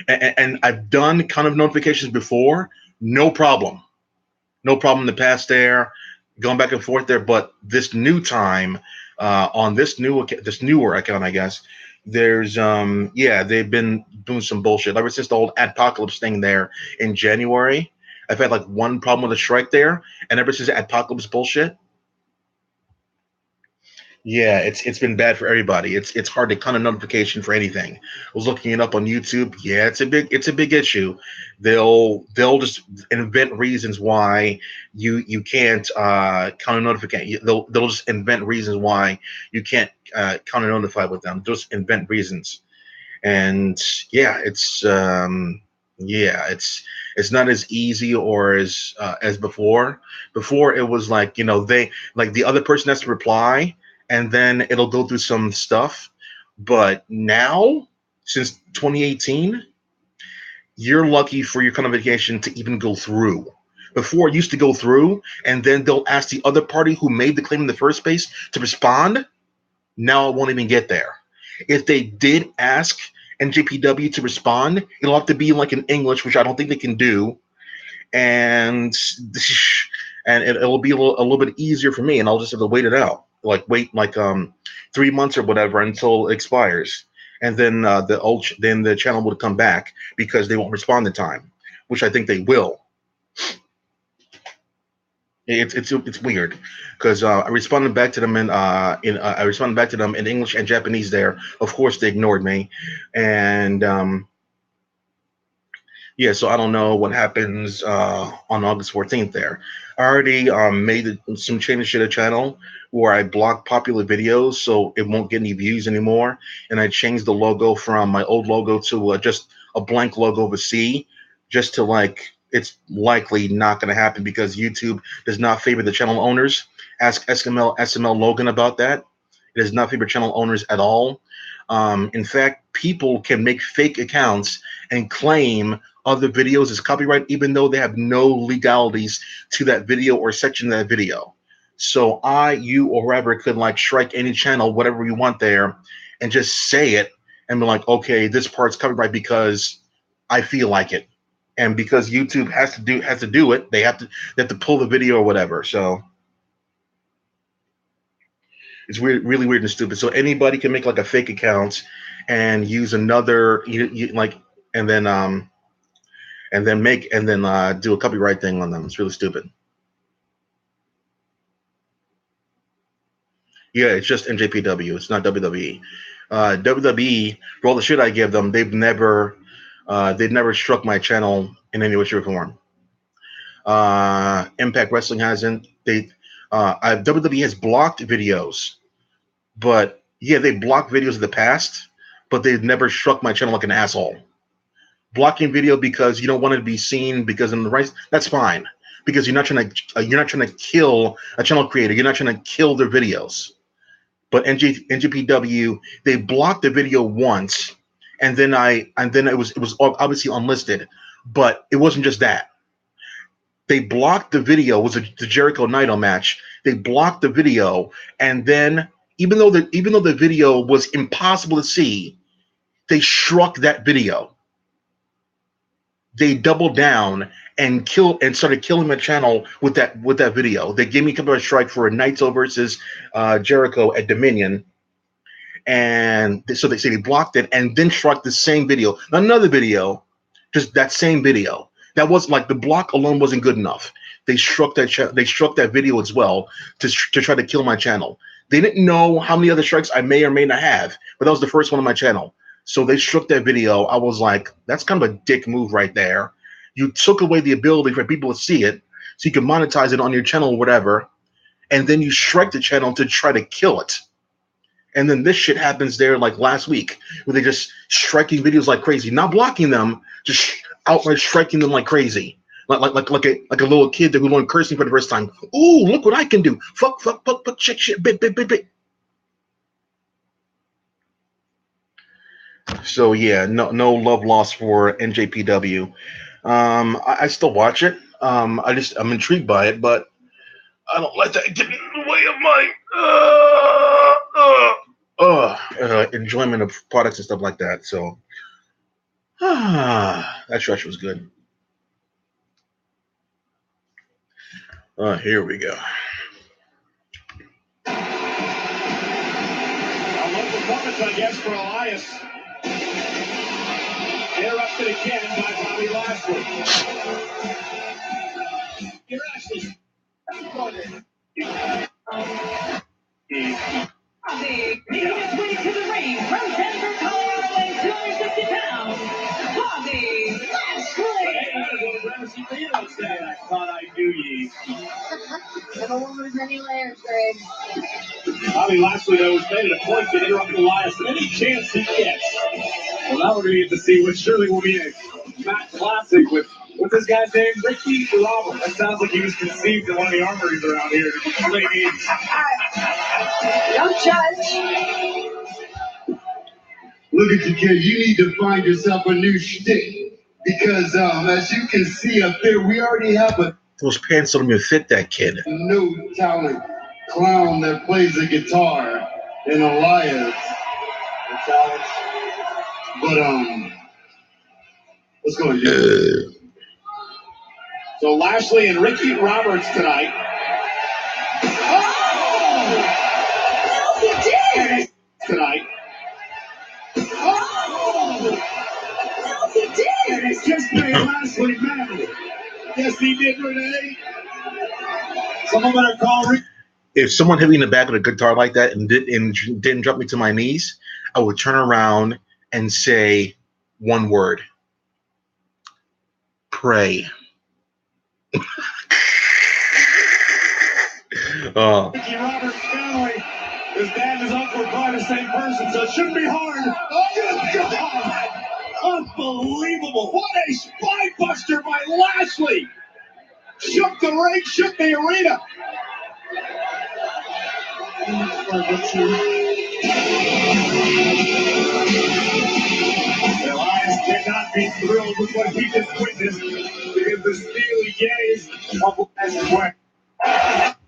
and I've done kind of notifications before, no problem in the past there, going back and forth there, but this new time on this newer account, I guess, there's they've been doing some bullshit ever since the old Apocalypse thing there in January. I've had like one problem with a strike there, and ever since the Apocalypse bullshit, yeah, it's been bad for everybody. It's hard to cut a notification for anything. I was looking it up on YouTube. Yeah, it's a big issue. They'll just invent reasons why you can't counter notify. They'll just invent reasons why you can't counter notify with them. Just invent reasons, and it's not as easy or as before. Before it was like they like the other person has to reply and then it'll go through some stuff. But now, since 2018, you're lucky for your notification to even go through. Before it used to go through, and then they'll ask the other party who made the claim in the first place to respond. Now it won't even get there. If they did ask NJPW to respond, it'll have to be like in English, which I don't think they can do, and it'll be a little bit easier for me, and I'll just have to wait it out, wait 3 months or whatever until it expires, and then the channel would come back because they won't respond in time, which I think they will. It's weird because I responded back to them in English and Japanese. There, of course, they ignored me, and so I don't know what happens on August 14th. There, I already made some changes to the channel where I block popular videos so it won't get any views anymore, and I changed the logo from my old logo to just a blank logo of a C, just to it's likely not going to happen because YouTube does not favor the channel owners. Ask SML Logan about that. It does not favor channel owners at all. In fact, people can make fake accounts and claim other videos as copyright, even though they have no legalities to that video or section of that video. So you, or whoever could like strike any channel, whatever we want there, and just say it and be like, okay, this part's copyright because I feel like it, and because YouTube has to do it, they have to pull the video or whatever. So it's weird, really weird and stupid. So anybody can make like a fake account and use another and then do a copyright thing on them. It's really stupid. Yeah, it's just NJPW. It's not WWE. WWE, for all the shit I give them, they've never struck my channel in any way, shape, or form. Impact Wrestling hasn't. WWE has blocked videos, but yeah, they blocked videos in the past, but they've never struck my channel like an asshole. Blocking video because you don't want it to be seen because in the rights, that's fine, because you're not trying to kill a channel creator. You're not trying to kill their videos. But NJPW, they blocked the video once, and then it was obviously unlisted, but it wasn't just that. They blocked the video. It was the Jericho Naito match. They blocked the video, and then even though the video was impossible to see, they struck that video. They doubled down and started killing my channel with that video. They gave me a copyright strike for a Naito versus Jericho at Dominion, and so they say they blocked it and then struck the same video, not another video, just that same video. That was like the block alone wasn't good enough. They struck that video as well to try to kill my channel. They didn't know how many other strikes I may or may not have, but that was the first one on my channel. So they struck that video. I was like, that's kind of a dick move right there. You took away the ability for people to see it, so you can monetize it on your channel or whatever, and then you strike the channel to try to kill it. And then this shit happens there like last week, where they're just striking videos like crazy, not blocking them, just outright striking them like crazy, like a little kid that who learned cursing for the first time. Ooh, look what I can do! Fuck, shit, bit. So yeah, no love lost for NJPW. I still watch it. I'm intrigued by it, but I don't let that get in the way of my enjoyment of products and stuff like that. So that stretch was good. Here we go. A low performance, I guess, for Elias. Interrupted again by Bobby Lashley. Here, Ashley. Bobby making his way to the ring from Denver, Colorado, weighing 260 pounds. Bobby Lashley. I thought I knew ye. Never one with many layers, Greg. Bobby Lashley, though, has made it a point to interrupt Elias any chance he gets. Well, now we're going to get to see what surely will be a match classic with, what's this guy's name? Ricky Robert. That sounds like he was conceived in one of the armories around here. Don't judge. Look at you, kid. You need to find yourself a new shtick. Because as you can see up there, we already have a Those pants don't even fit that kid. no talent clown that plays the guitar in Elias. But let's go ahead. So Lashley and Ricky Roberts tonight. Oh! No, he did! Tonight. Oh! No, he did! And he's just made Lashley mad. Yes, he did, Renee. Someone better call Ricky. If someone hit me in the back with a guitar like that and didn't drop me to my knees, I would turn around and say one word: pray. Ricky Roberts' family, his dad and his uncle are probably the same person, so it shouldn't be hard. Oh, good God! Unbelievable! What a spine buster by Lashley! Shook the ring, shook the arena. Their eyes cannot be thrilled with what he just witnessed because the steely gaze of Lashley.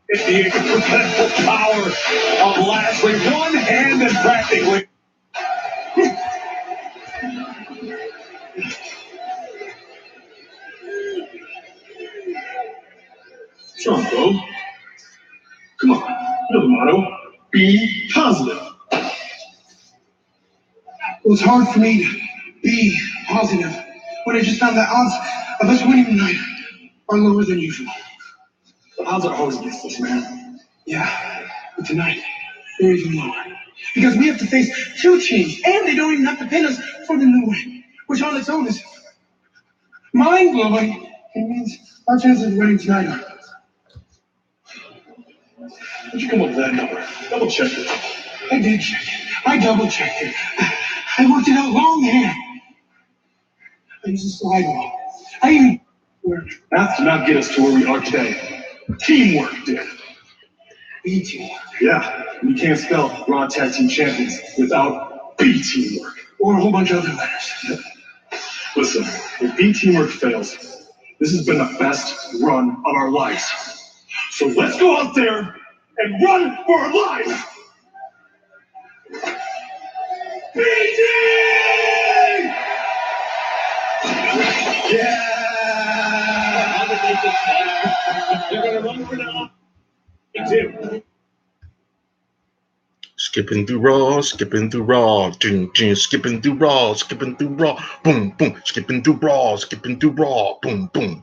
The incredible power of Lashley, one hand and practically. Bro. Come on, you know the motto. Be positive. Well, it's hard for me to be positive when I just found that odds of us winning tonight are lower than usual. The odds are always against us, man. Yeah, but tonight they're even lower. Because we have to face two teams, and they don't even have to pin us for the new win, which on its own is mind-blowing. It means our chances of winning tonight are. How'd you come up with that number? Double check it. I did check it. I double-checked it. I worked it out longhand. I used a slide rule. I even Math did not get us to where we are today. Teamwork did. B teamwork. Yeah, you can't spell Raw Tag Team Champions without B teamwork. Or a whole bunch of other letters. Listen, if B teamwork fails, this has been the best run of our lives. So let's go out there and run for our lives! B team! Yeah! They're gonna run for now. Me too. Skipping through Raw, skipping through Raw, skipping through Raw, skipping through Raw, boom, boom, skipping through Raw, skipping through Raw, boom, boom.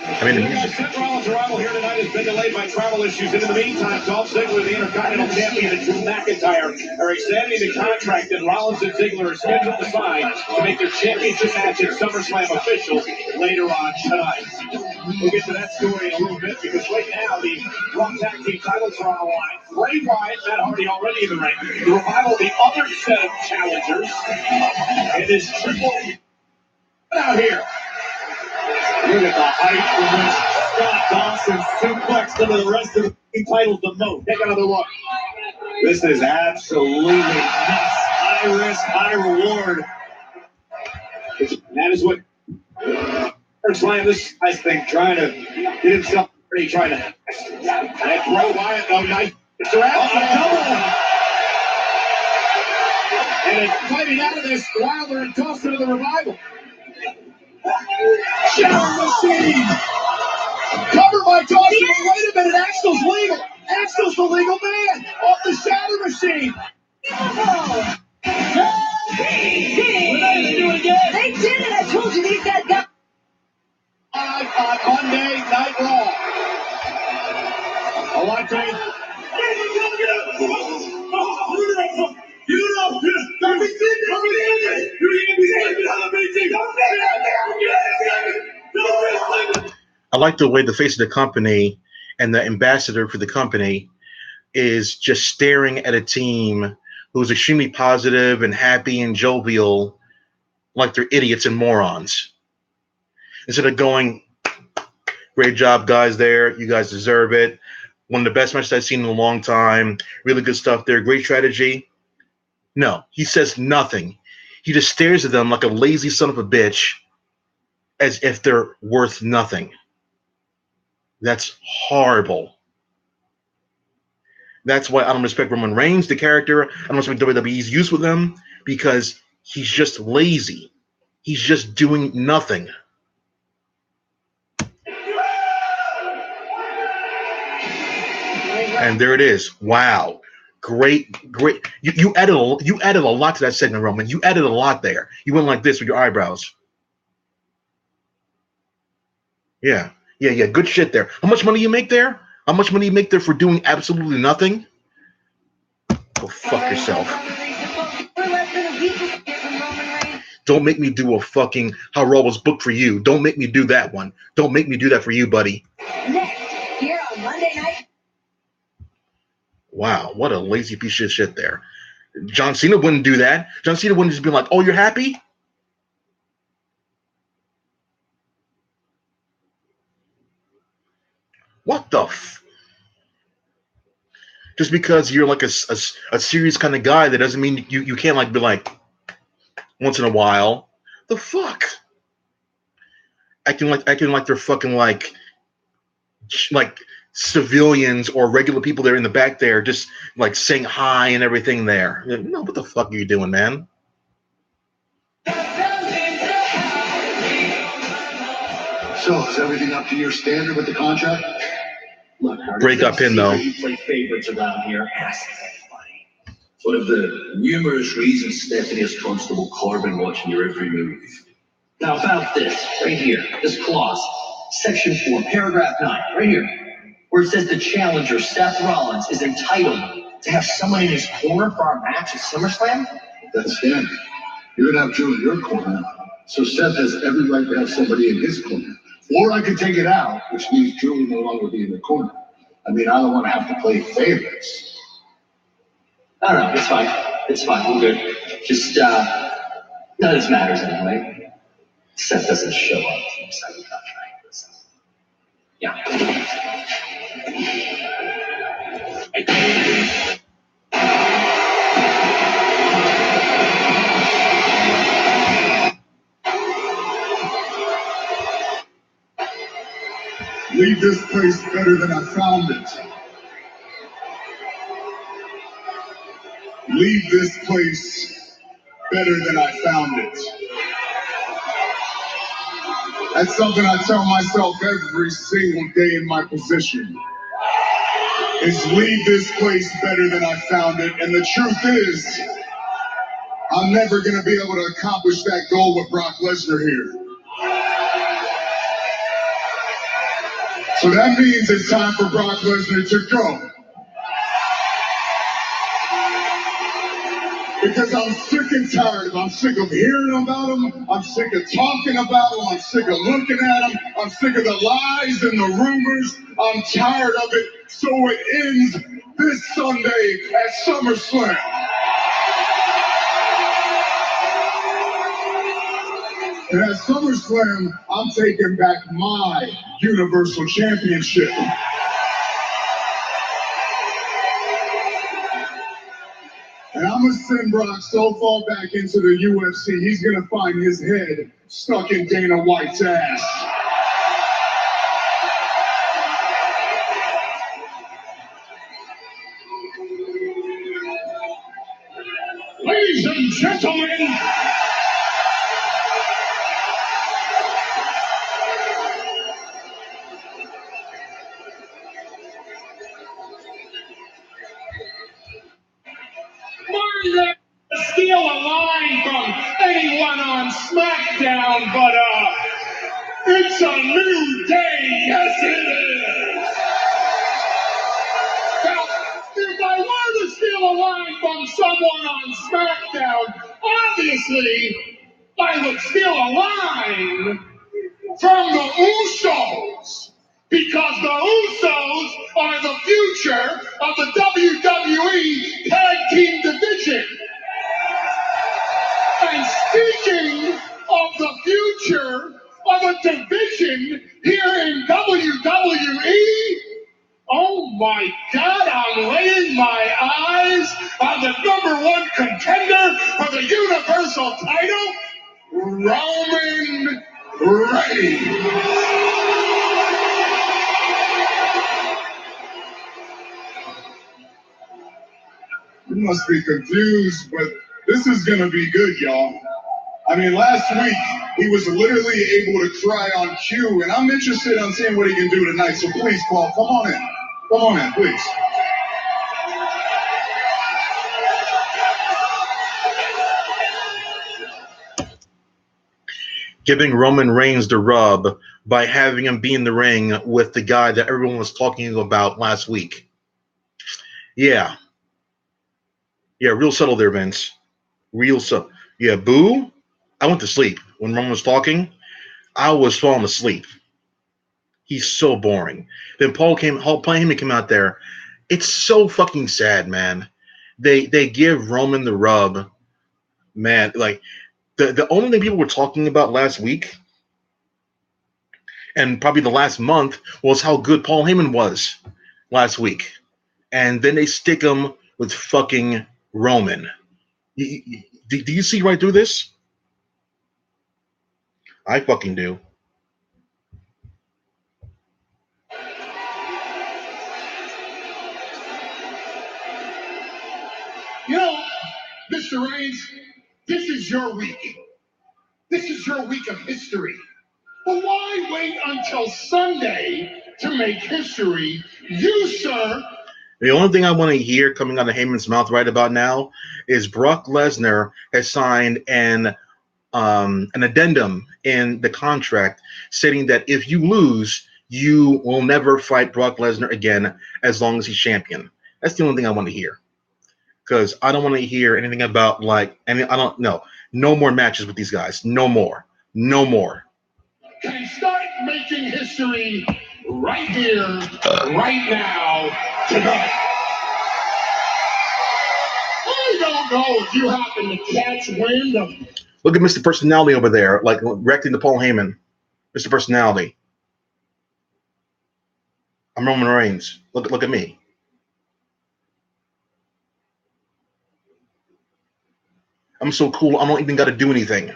I mean, the music. Seth Rollins' arrival here tonight has been delayed by travel issues. And in the meantime, Dolph Ziggler, the Intercontinental Champion, and Drew McIntyre are examining the contract that Rollins and Ziggler are scheduled to sign to make their championship match at SummerSlam official later on tonight. We'll get to that story in a little bit because right now the Raw Tag Team titles are on the line. Bray Wyatt, Matt Hardy already in the ring. The Revival, the other set of challengers. It is triple out here. Look at the height from which Scott Dawson suplexed into the rest of the titles the most. Take another look. This is absolutely nuts. High risk, high reward. That is what SummerSlam, this guy's thing, trying to get himself ready, trying to. And Bray Wyatt, though, nice. It's around. And it's fighting out of this Wilder and Dawson of the Revival. Shadow machine! Covered by Dawson. Wait a minute, Axel's legal. Axel's the legal man off the Shadow machine. Oh. They do it again. They did it. I told you these guys got. On Monday Night Raw. A lot of time. I like the way the face of the company and the ambassador for the company is just staring at a team who's extremely positive and happy and jovial, like they're idiots and morons. Instead of going, great job, guys, there. You guys deserve it. One of the best matches I've seen in a long time. Really good stuff there. Great strategy. No, he says nothing. He just stares at them like a lazy son of a bitch as if they're worth nothing. That's horrible. That's why I don't respect Roman Reigns, the character. I don't respect WWE's use with him because he's just lazy. He's just doing nothing. And there it is. Wow. Great. You added a lot to that segment, Roman. You added a lot there. You went like this with your eyebrows. Yeah. Good shit there. How much money you make there? How much money you make there for doing absolutely nothing? Go fuck yourself. Don't make me do a fucking How Raw was booked for you. Don't make me do that one. Don't make me do that for you, buddy. Next, here on Monday Night. Wow, what a lazy piece of shit there. John Cena wouldn't do that. John Cena wouldn't just be like, oh, you're happy? What the Just because you're like a serious kind of guy, that doesn't mean you can't like be like once in a while. The fuck? Acting like they're fucking like civilians or regular people that are in the back there, just like saying hi and everything there. No, what the fuck are you doing, man? So, is everything up to your standard with the contract? Look, Hart, Break up in though. You play favorites around here. Ask anybody. One of the numerous reasons Stephanie has Constable Corbin watching your every move. Now about this, right here, this clause, section 4, paragraph 9, right here, where it says the challenger, Seth Rollins, is entitled to have someone in his corner for our match at SummerSlam? That's standard. You're gonna have Drew in your corner, so Seth has every right to have somebody in his corner. Or I could take it out, which means Drew will no longer be in the corner. I mean, I don't want to have to play favorites. I don't know, it's fine. It's fine, we're good. Just, none of this matters anyway. Seth doesn't show up to the second contract. So, yeah. Leave this place better than I found it. Leave this place better than I found it. That's something I tell myself every single day in my position. Is leave this place better than I found it. And the truth is, I'm never going to be able to accomplish that goal with Brock Lesnar here. So that means it's time for Brock Lesnar to go. Because I'm sick and tired of him. I'm sick of hearing about him. I'm sick of talking about him. I'm sick of looking at him. I'm sick of the lies and the rumors. I'm tired of it. So it ends this Sunday at SummerSlam. And at SummerSlam, I'm taking back my Universal Championship. And I'm going to send Brock so far back into the UFC, he's going to find his head stuck in Dana White's ass. Ladies and gentlemen, Marty steal a line from anyone on SmackDown, but it's a new day, yes it is. Now, if I were to steal a line from someone on SmackDown, obviously I would steal a line from the Usos. Because the Usos are the future of the WWE Tag Team Division. And speaking of the future of a division here in WWE, oh my God, I'm laying my eyes on the #1 contender for the Universal title, Roman Reigns. You must be confused, but this is going to be good, y'all. I mean, last week, he was literally able to cry on cue, and I'm interested in seeing what he can do tonight, so please, Paul, come on in. Come on in, please. Giving Roman Reigns the rub by having him be in the ring with the guy that everyone was talking about last week. Yeah. Yeah, real subtle there, Vince. Real subtle. Yeah, boo. I went to sleep. When Roman was talking, I was falling asleep. He's so boring. Then Paul Heyman came out there. It's so fucking sad, man. They give Roman the rub. Man, like, the only thing people were talking about last week and probably the last month was how good Paul Heyman was last week. and then they stick him with fucking Roman. Do you see right through this? I fucking do. You know, Mr. Reigns, this is your week. This is your week of history. But why wait until Sunday to make history? You, sir. The only thing I want to hear coming out of Heyman's mouth right about now is Brock Lesnar has signed an addendum in the contract stating that if you lose, you will never fight Brock Lesnar again as long as he's champion. That's the only thing I want to hear. Because I don't want to hear anything about no more matches with these guys. No more. Can start making history right here, right now, tonight. I don't know if you happen to catch wind of. Look at Mr. Personality over there, like reacting to Paul Heyman. Mr. Personality. I'm Roman Reigns. Look at me. I'm so cool, I don't even got to do anything.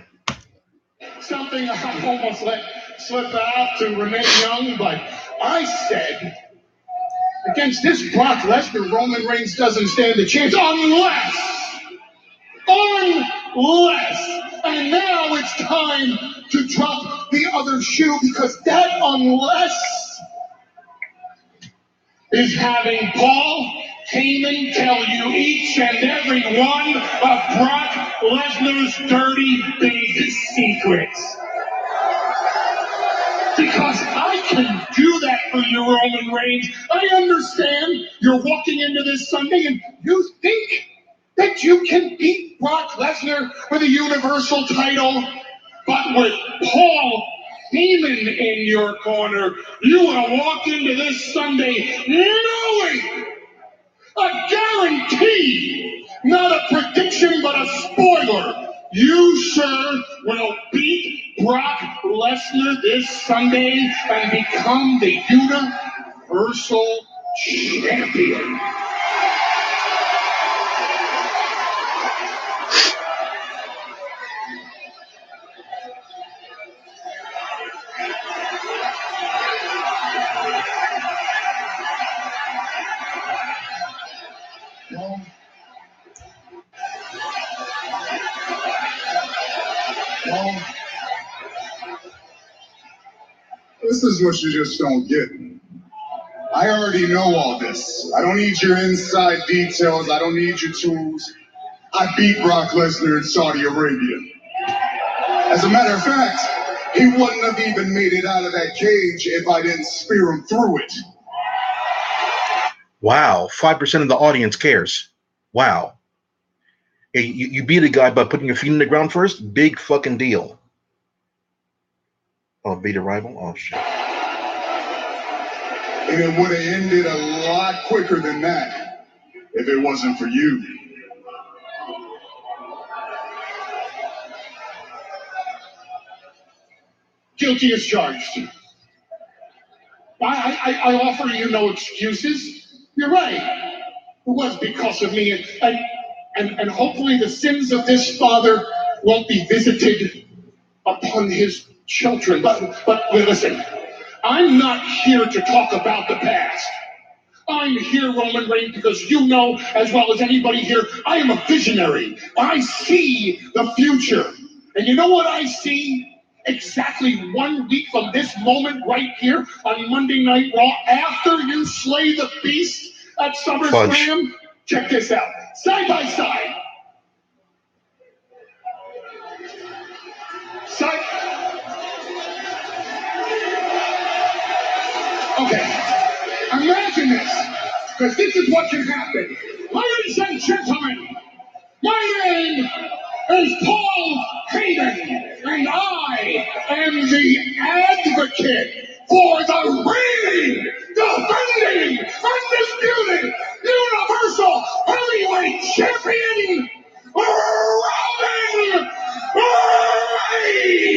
Something I almost let slip out to Renee Young, but I said, against this Brock Lesnar, Roman Reigns doesn't stand a chance unless, and now it's time to drop the other shoe, because that unless is having Paul Heyman tell you each and every one of Brock Lesnar's dirty big secrets. Because I can do that for you, Roman Reigns. I understand you're walking into this Sunday and you think that you can beat Brock Lesnar for the Universal title, but with Paul Heyman in your corner, you want to walk into this Sunday knowing a guarantee, not a prediction, but a spoiler. You, sir, will beat Brock Lesnar this Sunday and become the Universal Champion. This is what you just don't get. I already know all this. I don't need your inside details. I don't need your tools. I beat Brock Lesnar in Saudi Arabia. As a matter of fact, he wouldn't have even made it out of that cage if I didn't spear him through it. Wow, 5% of the audience cares. Wow. Hey, you beat a guy by putting your feet in the ground first? Big fucking deal. Oh, beat a rival? Oh, shit. And it would have ended a lot quicker than that if it wasn't for you. Guilty as charged. I offer you no excuses. You're right. It was because of me, and hopefully the sins of this father won't be visited upon his children. But listen, I'm not here to talk about the past. I'm here, Roman Reigns, because you know as well as anybody here, I am a visionary. I see the future. And you know what I see? Exactly 1 week from this moment right here on Monday Night Raw, after you slay the beast at SummerSlam. Check this out. Side by side. Okay. Imagine this, because this is what can happen. Ladies and gentlemen, my name is Paul Heyman, and I am the advocate for the reigning, defending, undisputed, Universal Heavyweight Champion, Roman Reigns!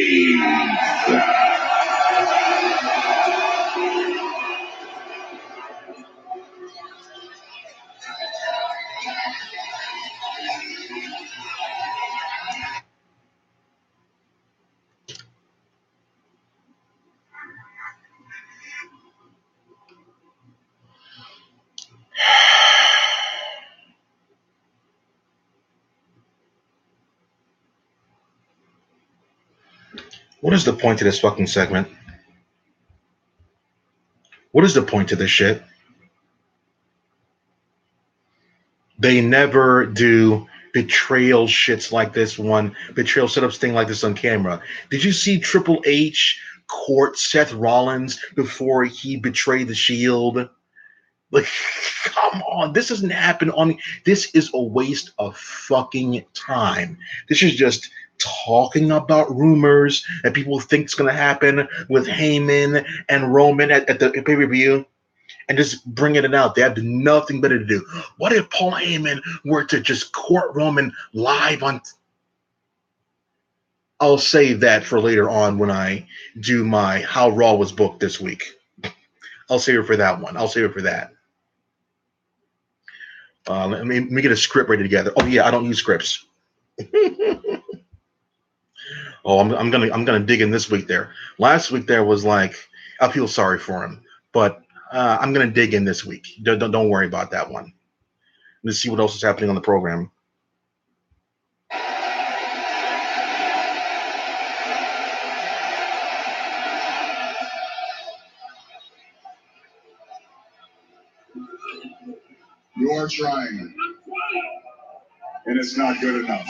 What is the point of this fucking segment? What is the point of this shit? They never do betrayal shits like this one, betrayal setups thing like this on camera. Did you see Triple H court Seth Rollins before he betrayed the Shield? Like, come on, this doesn't happen on. This is a waste of fucking time. This is just talking about rumors that people think is going to happen with Heyman and Roman at the pay-per-view, and just bringing it out. They have nothing better to do. What if Paul Heyman were to just court Roman live on? I'll save that for later on when I do my How Raw Was Booked this week. I'll save it for that one. I'll save it for that. Let me get a script ready together. Oh yeah, I don't use scripts. Oh, I'm gonna dig in this week there. Last week there was like, I feel sorry for him, but I'm gonna dig in this week. Don't worry about that one. Let's see what else is happening on the program. You are trying, and it's not good enough.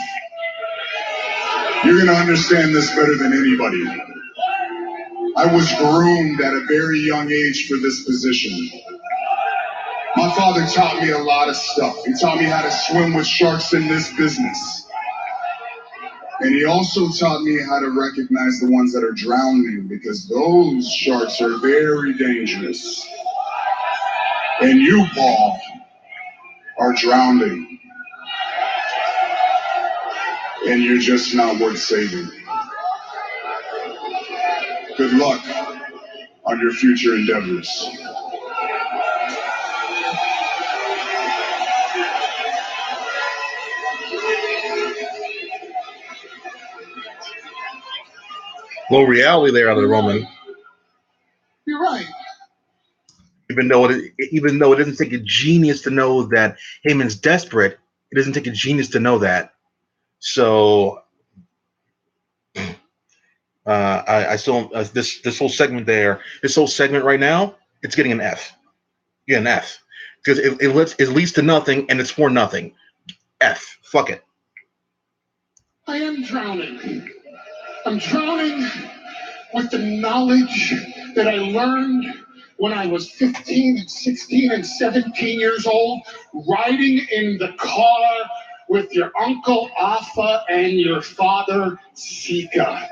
You're going to understand this better than anybody. I was groomed at a very young age for this position. My father taught me a lot of stuff. He taught me how to swim with sharks in this business. And he also taught me how to recognize the ones that are drowning, because those sharks are very dangerous. And you, Paul, are drowning. And you're just not worth saving. Good luck on your future endeavors. Low reality there out of the Roman. You're right. Even though it doesn't take a genius to know that Heyman's desperate, it doesn't take a genius to know that. So I still this whole segment there, this whole segment right now, it's getting an F. Yeah, an F, because it leads to nothing and it's for nothing. F. Fuck it. I am drowning. I'm drowning with the knowledge that I learned when I was 15 and 16 and 17 years old, riding in the car with your Uncle Alpha and your father Sika.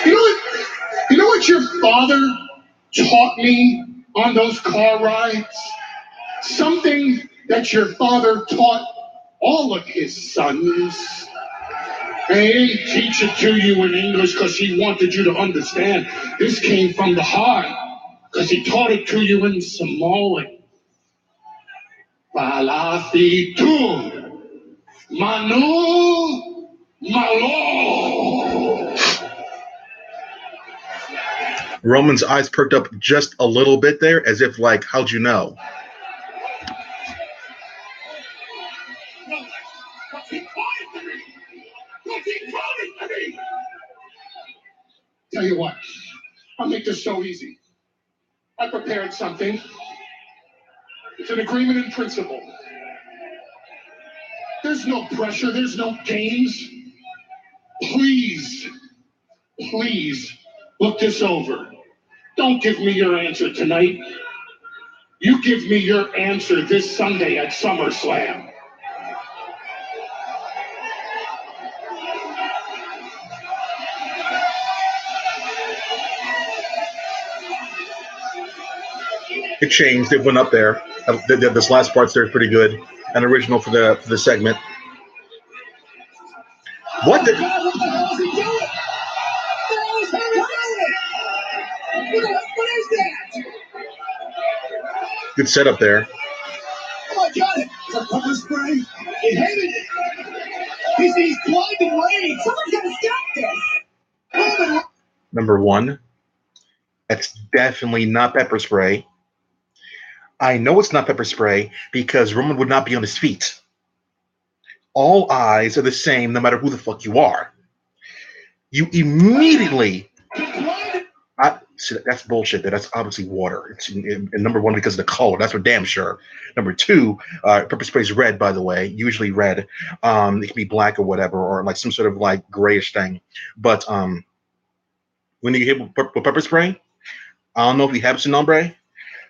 You know what your father taught me on those car rides? Something that your father taught all of his sons. And he didn't teach it to you in English because he wanted you to understand. This came from the heart because he taught it to you in Samoan. Palafitu, Manu, Malo. Roman's eyes perked up just a little bit there, as if like, how'd you know? Tell you what, I'll make this so easy. I prepared something. It's an agreement in principle. There's no pressure, there's no games. Please look this over. Don't give me your answer tonight. You give me your answer this Sunday at SummerSlam. It changed. It went up there. This last part's there is pretty good. An original for the segment. What the? What the hell is he doing? What is that? Good setup there. Oh, I got it. Is that pepper spray? It hated it. He's blinding rain. Someone's got to stop this. Number one, that's definitely not pepper spray. I know it's not pepper spray because Roman would not be on his feet. all eyes are the same no matter who the fuck you are. You immediately, see, that's bullshit. That's obviously water. It's and number one because of the color. That's for damn sure. Number two, pepper spray is red, by the way. Usually red. It can be black or whatever, or like some sort of like grayish thing. But when you hit with pepper spray, I don't know if you have some nombre,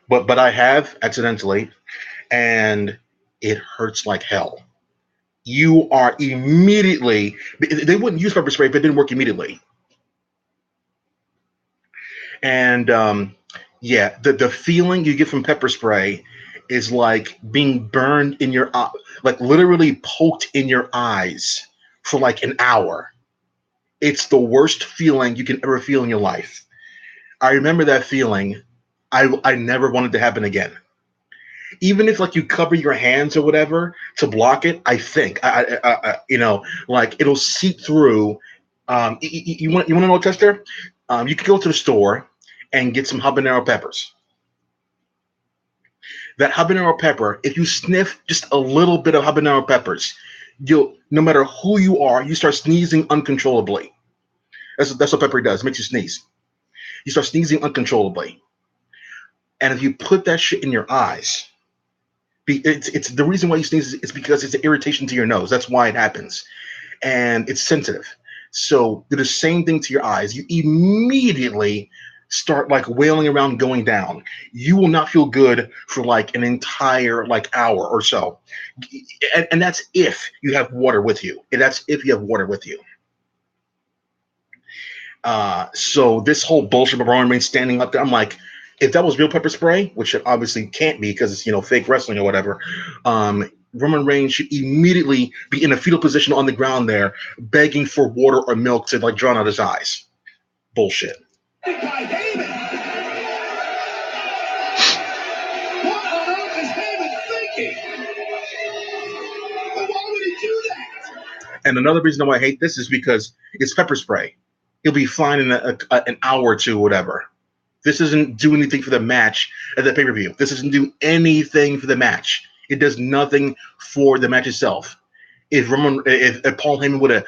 but I have accidentally, and it hurts like hell. You are immediately. They wouldn't use pepper spray if it didn't work immediately. And yeah, the feeling you get from pepper spray is like being burned in your eye, like literally poked in your eyes for like an hour. It's the worst feeling you can ever feel in your life. I remember that feeling. I never wanted to happen again. Even if like you cover your hands or whatever to block it, I think like it'll seep through. You want to know, Chester? You could go to the store and get some habanero peppers. That habanero pepper, if you sniff just a little bit of habanero peppers, you'll, no matter who you are, you start sneezing uncontrollably. That's what pepper does. It makes you sneeze. You start sneezing uncontrollably. And if you put that shit in your eyes, it's the reason why you sneeze is because it's an irritation to your nose. That's why it happens. And it's sensitive. So do the same thing to your eyes. You immediately start like wailing around, going down. You will not feel good for like an entire like hour or so. And that's if you have water with you. And that's if you have water with you. So this whole bullshit of Roman Reigns standing up there, I'm like, if that was real pepper spray, which it obviously can't be because it's fake wrestling or whatever, Roman Reigns should immediately be in a fetal position on the ground there, begging for water or milk to like drown out his eyes. Bullshit. What on earth is Heyman thinking? Why would he do that? And another reason why I hate this is because it's pepper spray. He'll be fine in an hour or two, whatever. This doesn't do anything for the match at the pay-per-view. This doesn't do anything for the match. It does nothing for the match itself. If Paul Heyman would have,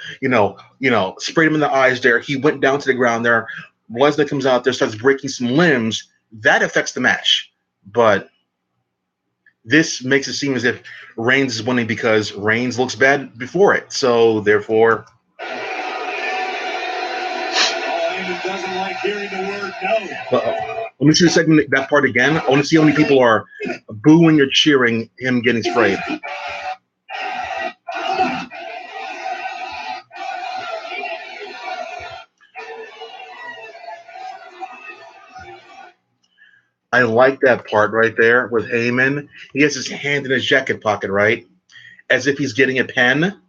sprayed him in the eyes there, he went down to the ground there, Lesnar comes out there, starts breaking some limbs, that affects the match. But this makes it seem as if Reigns is winning because Reigns looks bad before it. So, therefore... doesn't like hearing the word no. Let me see the segment, that part again. I want to see how many people are booing or cheering him getting sprayed. I like that part right there with Heyman. He has his hand in his jacket pocket, right? As if he's getting a pen.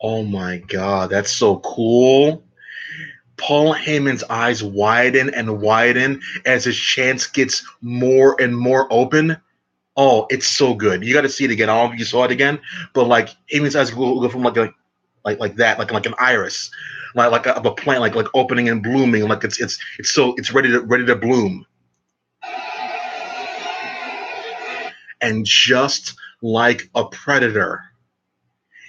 Oh my God, that's so cool. Paul Heyman's eyes widen and widen as his chance gets more and more open. Oh, it's so good. You got to see it again. I don't know if you saw it again, but like Heyman's eyes go from like that, like an iris, like a plant, like opening and blooming, like it's ready to bloom. And just like a predator,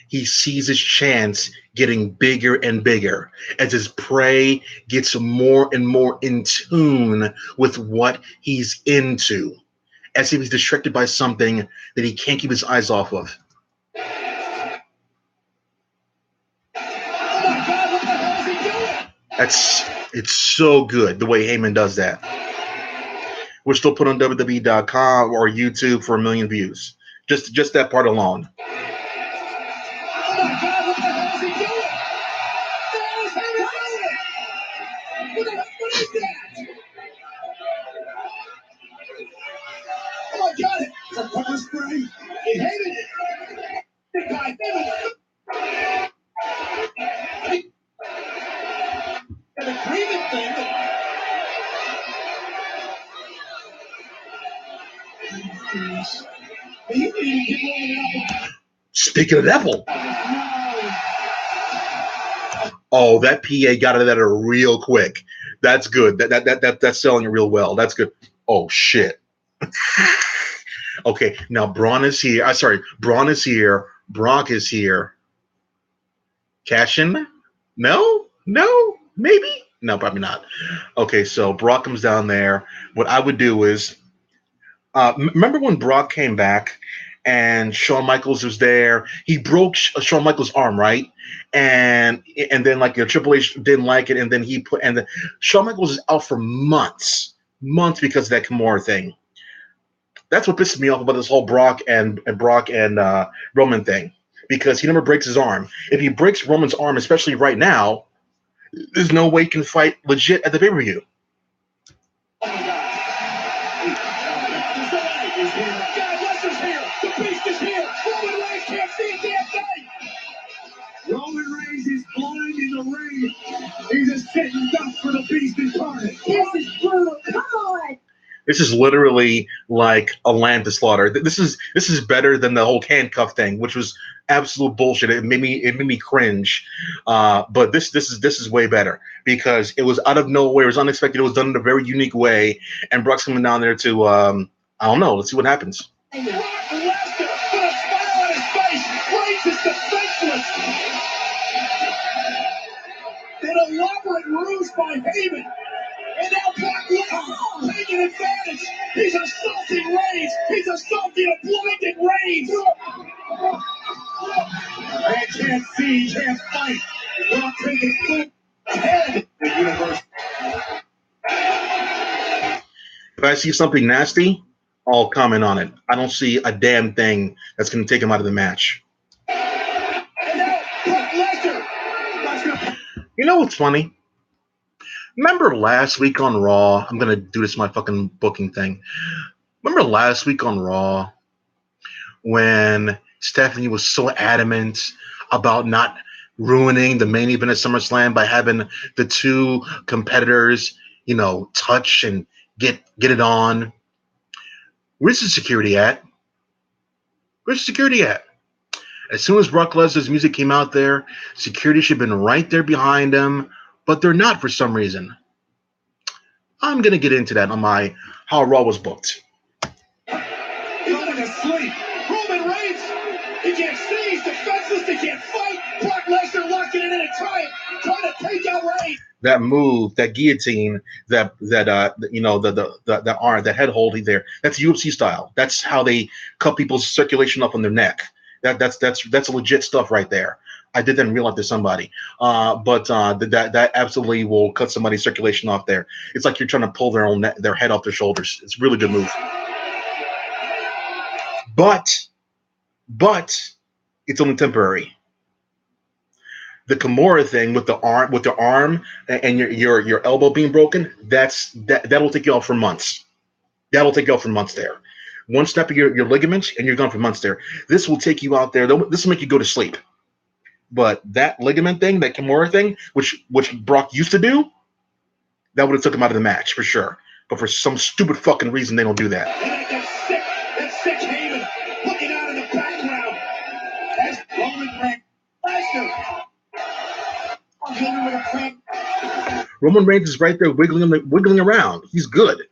he sees his chance getting bigger and bigger as his prey gets more and more in tune with what he's into, as if he's distracted by something that he can't keep his eyes off of. It's so good the way Heyman does that. We're still put on WWE.com or YouTube for 1 million views. Just that part alone. Oh my God! It's a pepper spray. He hated it. Big guy, an agreement thing. Speaking of Apple, oh, that PA got it at her real quick. That's good. That's selling it real well. That's good. Oh shit. Okay, now Braun is here. Braun is here. Brock is here. Cash in? No, maybe. No, probably not. Okay, so Brock comes down there. What I would do is, remember when Brock came back and Shawn Michaels was there? He broke Shawn Michaels' arm, right? And then like Triple H didn't like it, and then Shawn Michaels is out for months because of that Kimura thing. That's what pisses me off about this whole Brock and Roman thing, because he never breaks his arm. If he breaks Roman's arm, especially right now, there's no way he can fight legit at the pay-per-view. Roman Reigns is blind in the ring. He's a sitting duck for the beast incarnate. This is brutal. Come on. This is literally like a lamb to slaughter. This is better than the whole handcuff thing, which was absolute bullshit. It made me cringe. But this is way better because it was out of nowhere. It was unexpected. It was done in a very unique way. And Brock's coming down there to I don't know. Let's see what happens. Brock Lesnar put a smile on his face. Reigns is defenseless. An elaborate ruse by Heyman. And now Brock Lesnar taking advantage. He's assaulting Reigns. He's assaulting a blinded Reigns. Man can't see, he can't fight. Brock taking foot head. The universe. If I see something nasty, I'll comment on it. I don't see a damn thing that's going to take him out of the match. And now Brock Lesnar. You know what's funny? Remember last week on Raw? I'm going to do this my fucking booking thing. Remember last week on Raw when Stephanie was so adamant about not ruining the main event of SummerSlam by having the two competitors, touch and get it on? Where's the security at? Where's the security at? As soon as Brock Lesnar's music came out there, security should have been right there behind him, but they're not for some reason. I'm going to get into that on my How Raw Was Booked. Going to sleep. Roman Reigns. He can't see. He's defenseless. He can't fight. Brock Lesnar locking it in and trying to take out Reigns. That move, that guillotine, that arm, that head hold there, that's UFC style. That's how they cut people's circulation up on their neck. That's legit stuff right there. I did that in real life to somebody. But that absolutely will cut somebody's circulation off there. It's like you're trying to pull their head off their shoulders. It's a really good move. But it's only temporary. The Kimura thing with the arm and your elbow being broken, that'll take you off for months. That'll take you off for months there. One snap of your ligaments and you're gone for months there. This will take you out there. This will make you go to sleep. But that ligament thing, that Kimura thing, which Brock used to do, that would have took him out of the match for sure. But for some stupid fucking reason, they don't do that. That's sick Heyman looking out in the background. That's Roman Reigns. Lesnar. Roman Reigns is right there wiggling around. He's good.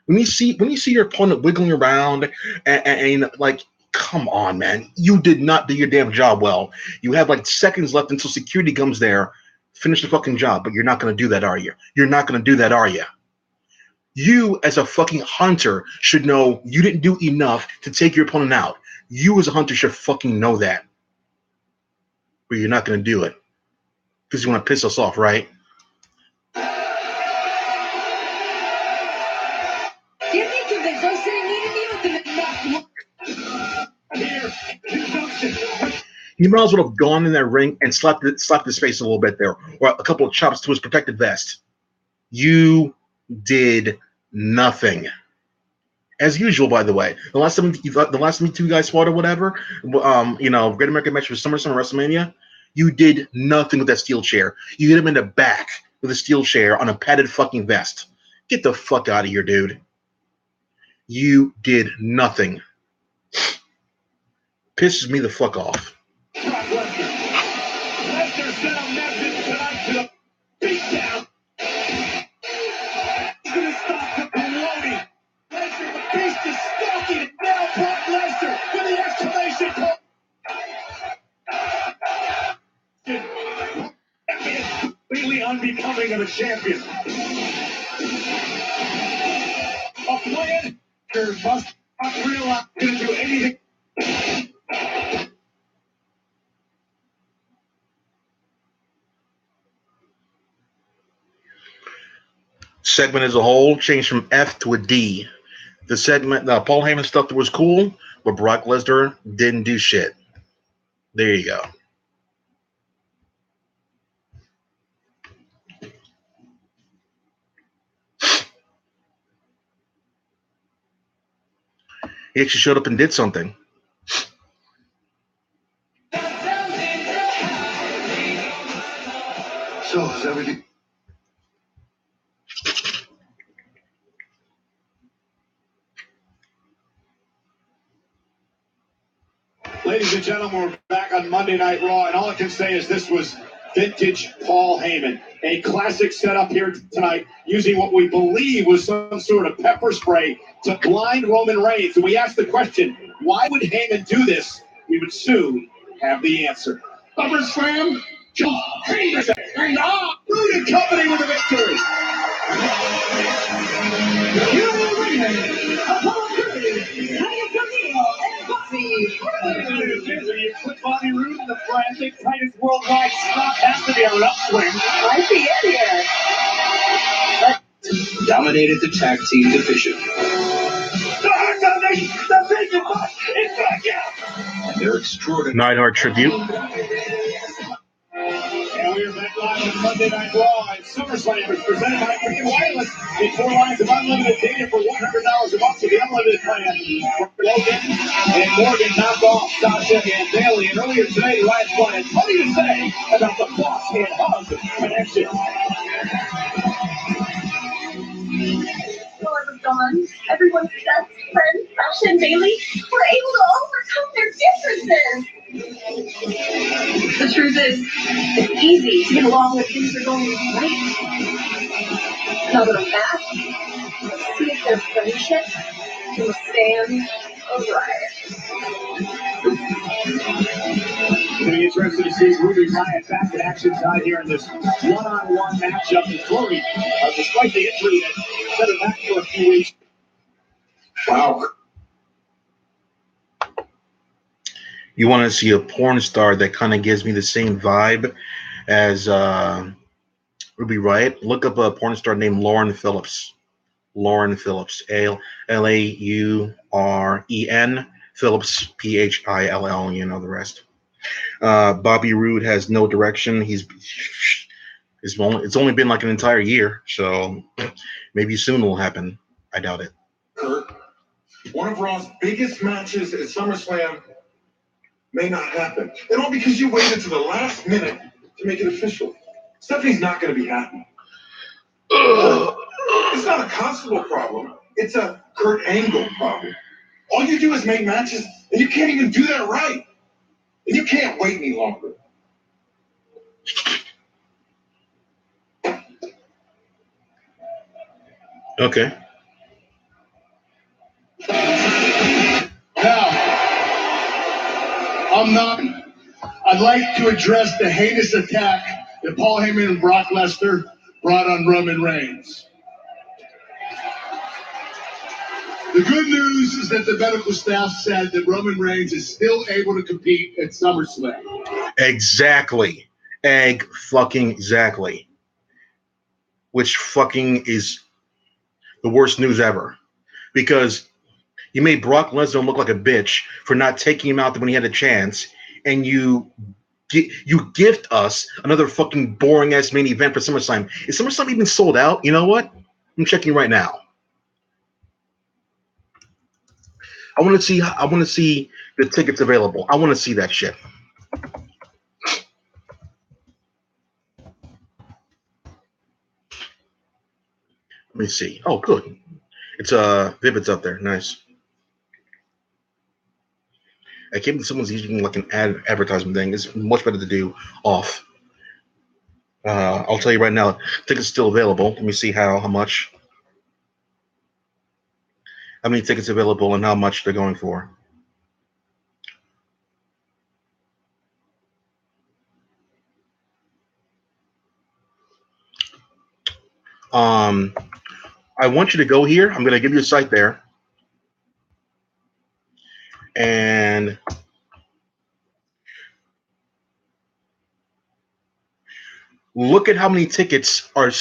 When you see your opponent wiggling around and like, come on, man. You did not do your damn job well. You have like seconds left until security comes there. Finish the fucking job, but you're not going to do that, are you? You're not going to do that, are you? You, as a fucking hunter, should know you didn't do enough to take your opponent out. You, as a hunter, should fucking know that. But you're not going to do it. Because you want to piss us off, right? He might as well have gone in that ring and slapped his face a little bit there, or a couple of chops to his protected vest. You did nothing. As usual, by the way. The last time two guys fought or whatever, Great American Match for SummerSlam or WrestleMania, you did nothing with that steel chair. You hit him in the back with a steel chair on a padded fucking vest. Get the fuck out of here, dude. You did nothing. Pisses me the fuck off. Lesnar sent a message tonight to the beatdown. He's going to stop the bloating. Beast is stalking now Brock Lesnar with the exclamation point. Completely unbecoming of a champion. A plan must not realize to do anything. Segment as a whole changed from F to a D. The segment, Paul Heyman stuff that was cool, but Brock Lesnar didn't do shit. There you go. He actually showed up and did something. So, is everything... Ladies and gentlemen, we're back on Monday Night Raw, and all I can say is this was vintage Paul Heyman. A classic setup here tonight, using what we believe was some sort of pepper spray to blind Roman Reigns. And we asked the question, why would Heyman do this? We would soon have the answer. SummerSlam, John Heyman, and Roode and Company with the victory. You put Bobby Roode in the frantic, tightest worldwide stock has to be an upswing. I see it here. Dominated the tag team division. The big boss is back out. And their extraordinary Neidhart tribute. And we are back live on Monday Night Raw, and SummerSlam is presented by Freaking Wireless. Get 4 lines of unlimited data for $100 a month with the unlimited plan. Logan and Morgan knocked off Sasha and Bailey. And earlier today, Ryan wanted plenty to say about the Boss and Hug connection. While I was gone, everyone's best friends, Sasha and Bailey, were able to overcome their differences. The truth is, it's easy to get along when things are going right. Now that I'm back, let's see if their friendship can withstand a riot. It's going to be interesting to see Ruby Riott back in action tonight here in this one-on-one matchup. And Corey, despite the injury that set him back for a few weeks. Wow. You want to see a porn star that kind of gives me the same vibe as Ruby Riott? Look up a porn star named Lauren Phillips. Lauren Phillips. Lauren Phillips, Phill. You know the rest. Bobby Roode has no direction. It's only been like an entire year, so maybe soon it will happen. I doubt it. Kurt, one of Raw's biggest matches at SummerSlam may not happen. And all because you waited to the last minute to make it official. Stephanie's not going to be happy. It's not a Constable problem. It's a Kurt Angle problem. All you do is make matches, and you can't even do that right. And you can't wait any longer. Okay. Now, I'd like to address the heinous attack that Paul Heyman and Brock Lesnar brought on Roman Reigns. The good news is that the medical staff said that Roman Reigns is still able to compete at SummerSlam. Exactly. Exactly. Which fucking is the worst news ever. Because you made Brock Lesnar look like a bitch for not taking him out when he had a chance, and you gift us another fucking boring ass main event for SummerSlam. Is SummerSlam even sold out? You know what? I'm checking right now. I want to see the tickets available. I want to see that shit. Let me see. Oh, good. It's Vivid's up there. Nice. I can't believe someone's using like an advertisement thing. It's much better to do off. I'll tell you right now, tickets still available. Let me see how much. how many tickets available and how much they're going for. I want you to go here. I'm going to give you a site there. And look at how many tickets are.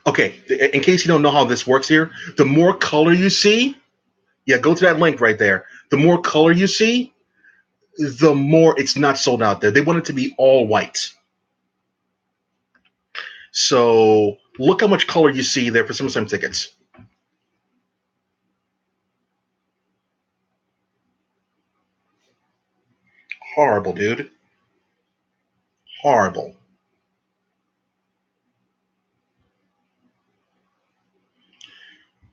Okay, in case you don't know how this works here, the more color you see, yeah, go to that link right there. The more color you see, the more it's not sold out there. They want it to be all white. So look how much color you see there for SummerSlam tickets. Horrible, dude. Horrible.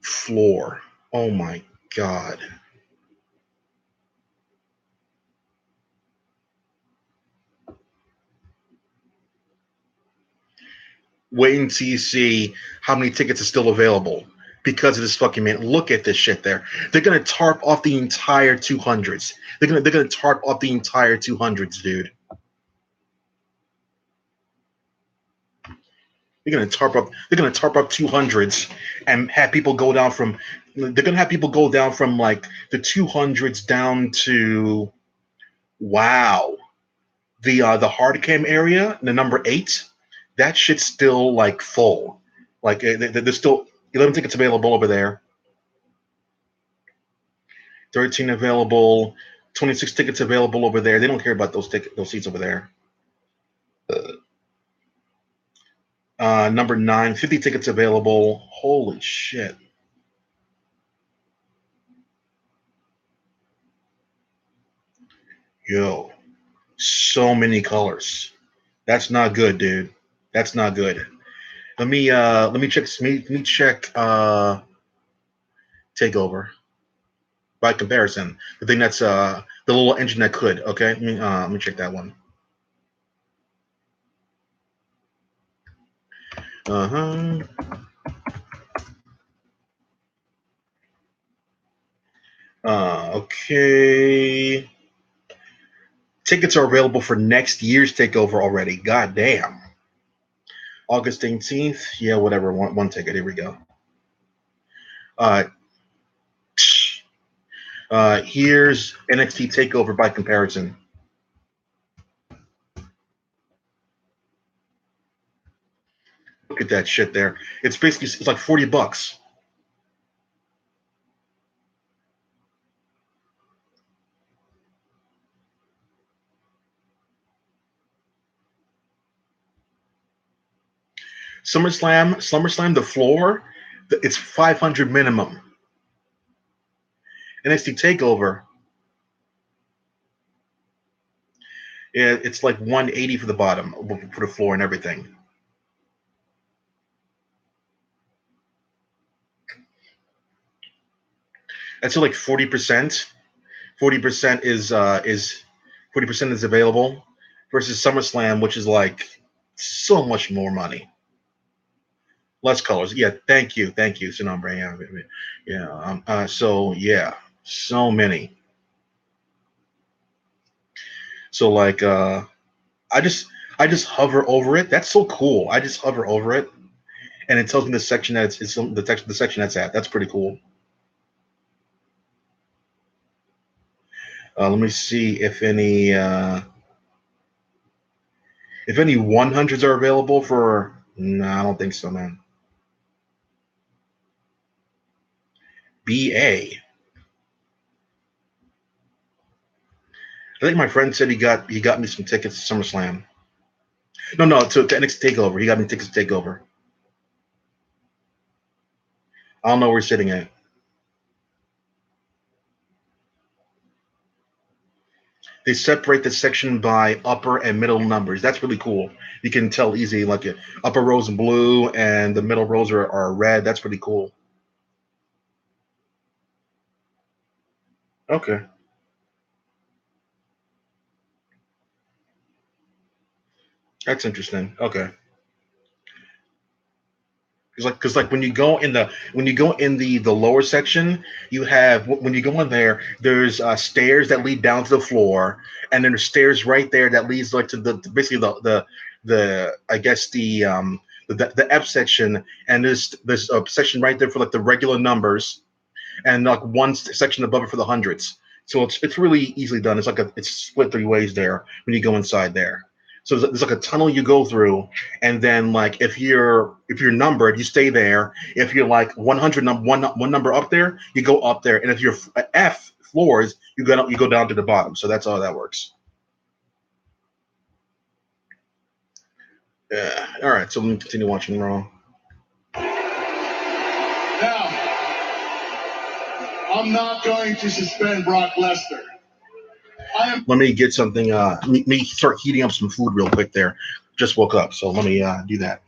Floor. Oh my God. Wait until you see how many tickets are still available because of this fucking man. Look at this shit there. They're gonna tarp off the entire 200s. They're gonna tarp off the entire 200s, dude. They're gonna tarp up 200s and have people go down from. They're gonna have people go down from like the 200s down to, wow, the hard cam area, the number 8. That shit's still like full. Like there's still 11 tickets available over there. 13 available, 26 tickets available over there. They don't care about those seats over there. Number 9, 50 tickets available. Holy shit. Yo, so many colors. That's not good, dude. That's not good. Let me check Takeover by comparison. The thing that's the little engine that could. Okay, let me check that one. Okay. Tickets are available for next year's Takeover already. God damn. August 18th. Yeah, whatever. One ticket. Here we go. Here's NXT Takeover by comparison. Look at that shit there. It's basically it's like $40. SummerSlam, the floor, it's 500 minimum. NXT Takeover, yeah, it's like 180 for the bottom, for the floor and everything. That's like 40%. 40% is 40% is available versus SummerSlam, which is like so much more money. Less colors. Yeah, thank you, Sonombre. Yeah. So yeah, so many. So like I just hover over it. That's so cool. I just hover over it, and it tells me the section that it's the section that's at. That's pretty cool. Let me see if any 100s are available for. No, I don't think so, man. BA. I think my friend said he got me some tickets to SummerSlam. No, to NXT Takeover. He got me tickets to Takeover. I don't know where he's sitting at. They separate the section by upper and middle numbers. That's really cool. You can tell easy, like upper rows in blue and the middle rows are red. That's pretty cool. Okay. That's interesting. Okay. Because when you go in the lower section, you have when you go in there, there's stairs that lead down to the floor, and then there's stairs right there that leads like to basically the I guess the F section, and there's a section right there for like the regular numbers, and like one section above it for the hundreds. So it's really easily done. It's split 3 ways there when you go inside there. So there's like a tunnel you go through, and then like if you're numbered, you stay there. If you're like 100 one number up there, you go up there, and if you're F floors, you go down to the bottom. So that's how that works. Yeah. All right. So let me continue watching Raw. Now, I'm not going to suspend Brock Lesnar. Let me get something. Let me start heating up some food real quick. There, just woke up, so let me do that.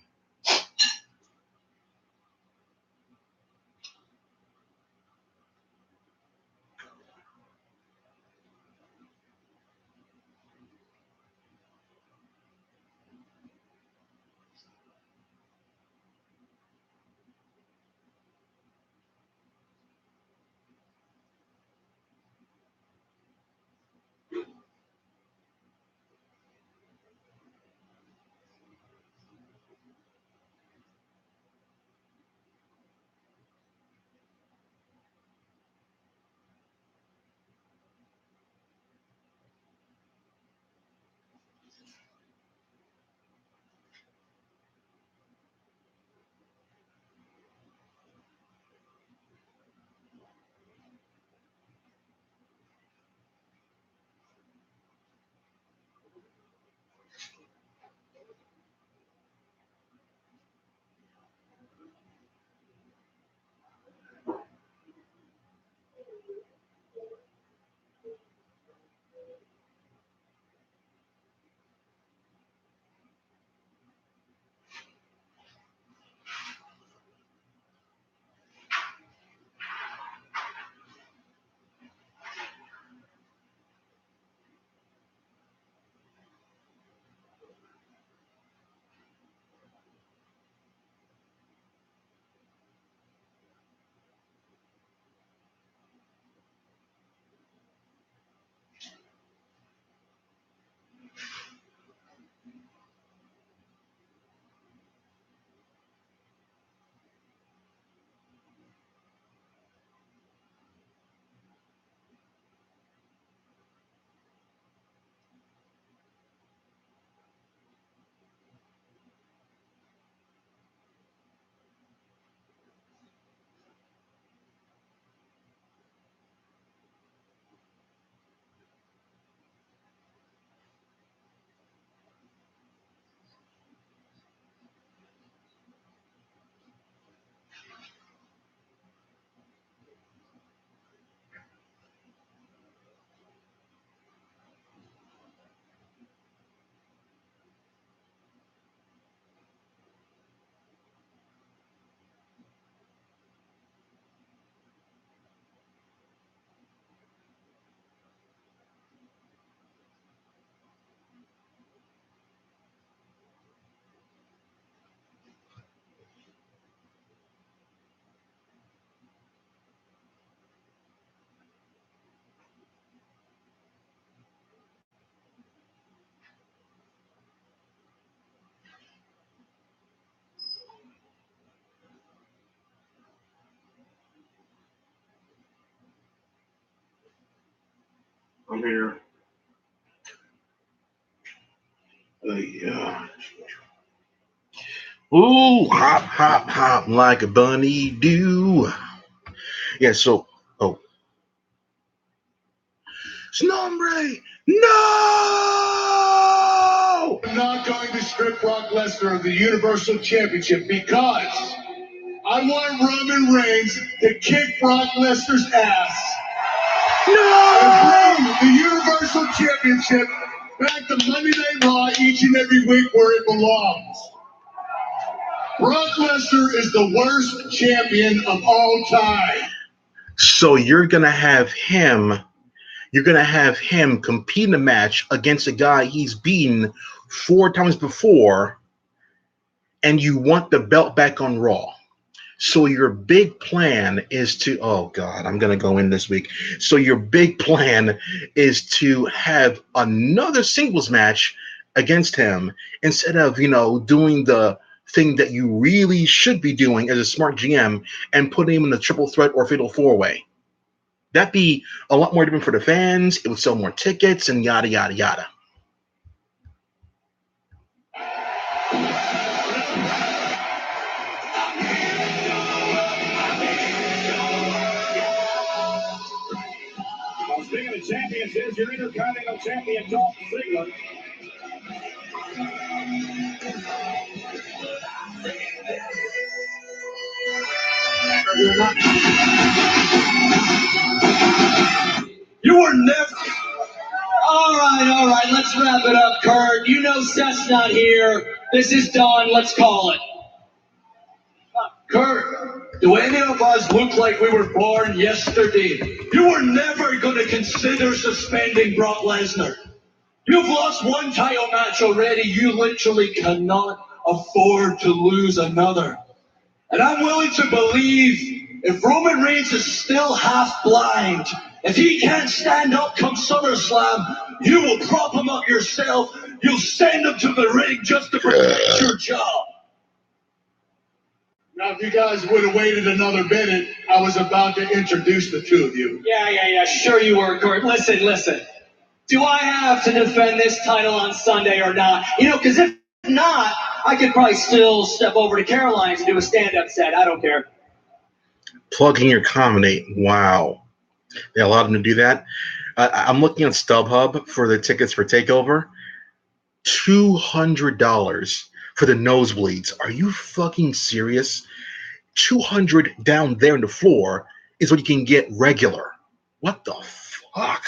I'm here. Yeah. Ooh, hop, hop, hop like a bunny do. Yeah. So, Snombre, no! I'm not going to strip Brock Lesnar of the Universal Championship because I want Roman Reigns to kick Brock Lesnar's ass and bring the Universal Championship back to Monday Night Raw each and every week where it belongs. Brock Lesnar is the worst champion of all time. So you're gonna have him compete in a match against a guy he's beaten 4 times before, and you want the belt back on Raw. So your big plan is to, oh God, I'm going to go in this week. So your big plan is to have another singles match against him instead of, doing the thing that you really should be doing as a smart GM and putting him in a triple threat or fatal four-way. That'd be a lot more different for the fans. It would sell more tickets and yada, yada, yada. Speaking of champions, here's your Intercontinental Champion, Dolph Ziggler. You were never... All right, let's wrap it up, Kurt. You know Seth's not here. This is done. Let's call it. Kurt, do any of us look like we were born yesterday? You were never going to consider suspending Brock Lesnar. You've lost one title match already. You literally cannot afford to lose another. And I'm willing to believe if Roman Reigns is still half blind, if he can't stand up come SummerSlam, you will prop him up yourself. You'll send him to the ring just to protect your job. Now, if you guys would have waited another minute, I was about to introduce the two of you. Yeah, sure you were, Kurt. Listen. Do I have to defend this title on Sunday or not? Because if not, I could probably still step over to Caroline's and do a stand-up set. I don't care. Plugging your comedy. Wow. They allowed them to do that. I'm looking at StubHub for the tickets for TakeOver. $200 for the nosebleeds. Are you fucking serious? $200 down there on the floor is what you can get regular. What the fuck?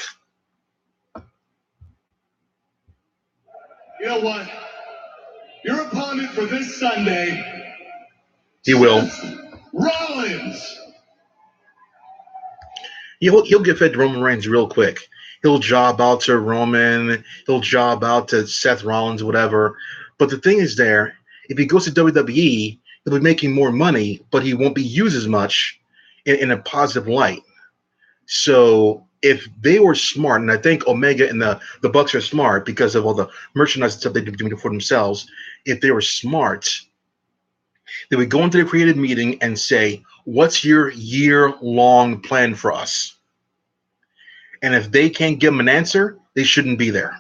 You know what? Your opponent for this Sunday... He will. Rollins! He'll get fed to Roman Reigns real quick. He'll job out to Roman. He'll job out to Seth Rollins, whatever. But the thing is there, if he goes to WWE, he'll be making more money, but he won't be used as much in a positive light. So if they were smart, and I think Omega and the Bucks are smart because of all the merchandise stuff they're doing for themselves, if they were smart, they would go into the creative meeting and say, what's your year-long plan for us? And if they can't give them an answer, they shouldn't be there.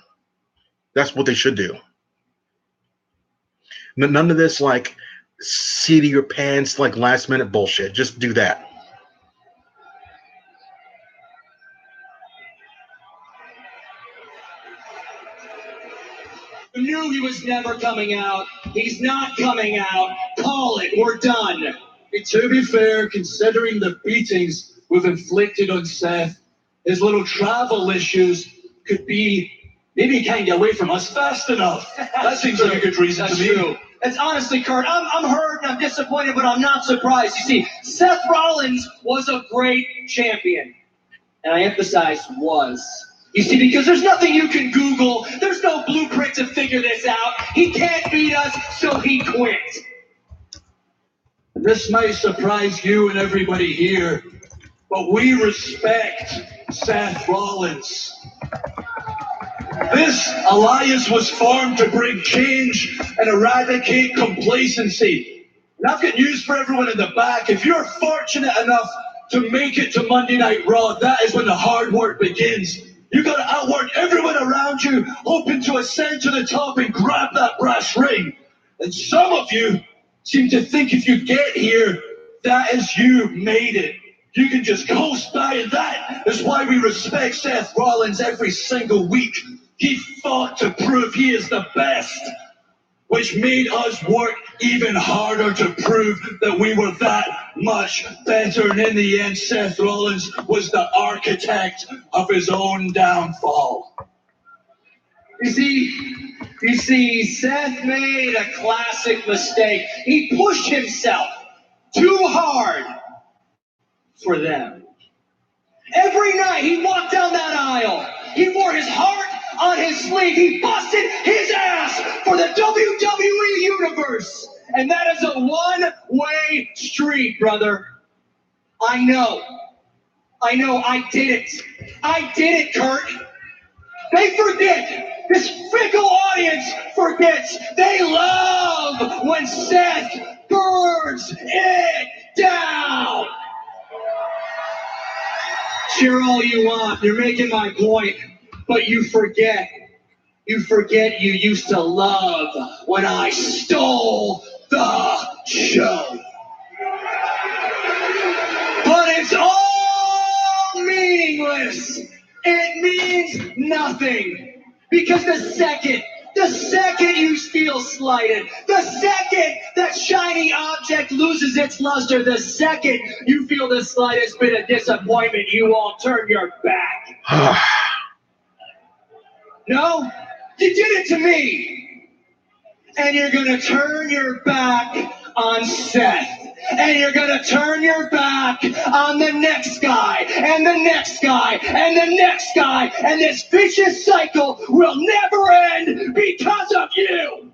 That's what they should do. None of this like seat of your pants, like last minute bullshit. Just do that. You knew he was never coming out. He's not coming out. Call it. We're done. To be fair, considering the beatings we've inflicted on Seth, his little travel issues could be maybe he can't get away from us fast enough. That seems like a good reason to me. True. It's honestly, Kurt, I'm hurt and I'm disappointed, but I'm not surprised. You see, Seth Rollins was a great champion. And I emphasize was. You see, because there's nothing you can Google. There's no blueprint to figure this out. He can't beat us, so he quit. This might surprise you and everybody here, but we respect Seth Rollins. This alliance was formed to bring change and eradicate complacency. And I've got news for everyone in the back. If you're fortunate enough to make it to Monday Night Raw, that is when the hard work begins. You got to outwork everyone around you, hoping to ascend to the top and grab that brass ring. And some of you seem to think if you get here, that is you made it. You can just coast by, and that is why we respect Seth Rollins every single week. He fought to prove he is the best, which made us work even harder to prove that we were that much better. And in the end, Seth Rollins was the architect of his own downfall. You see, Seth made a classic mistake. He pushed himself too hard for them. Every night he walked down that aisle. He wore his heart on his sleeve. He busted his ass for the WWE Universe. And that is a one-way street, brother. I know, I did it, Kurt. They forget. This fickle audience forgets. They love when Seth burns it down. Cheer all you want. You're making my point. But you forget. You forget you used to love when I stole the show. But it's all meaningless. It means nothing. Because the second you feel slighted, the second that shiny object loses its luster, the second you feel the slightest bit of disappointment, you all turn your back. No, you did it to me. And you're going to turn your back on Seth. And you're going to turn your back on the next guy, and the next guy, and the next guy. And this vicious cycle will never end because of you.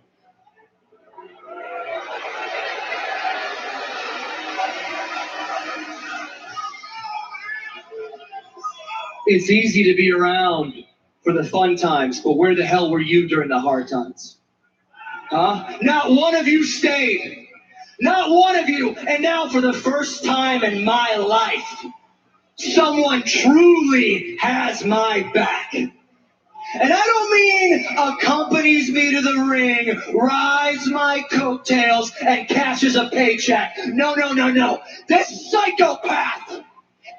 It's easy to be around for the fun times, but where the hell were you during the hard times? Huh? Not one of you stayed. Not one of you. And now for the first time in my life, someone truly has my back. And I don't mean accompanies me to the ring, rides my coattails, and cashes a paycheck. No. This psychopath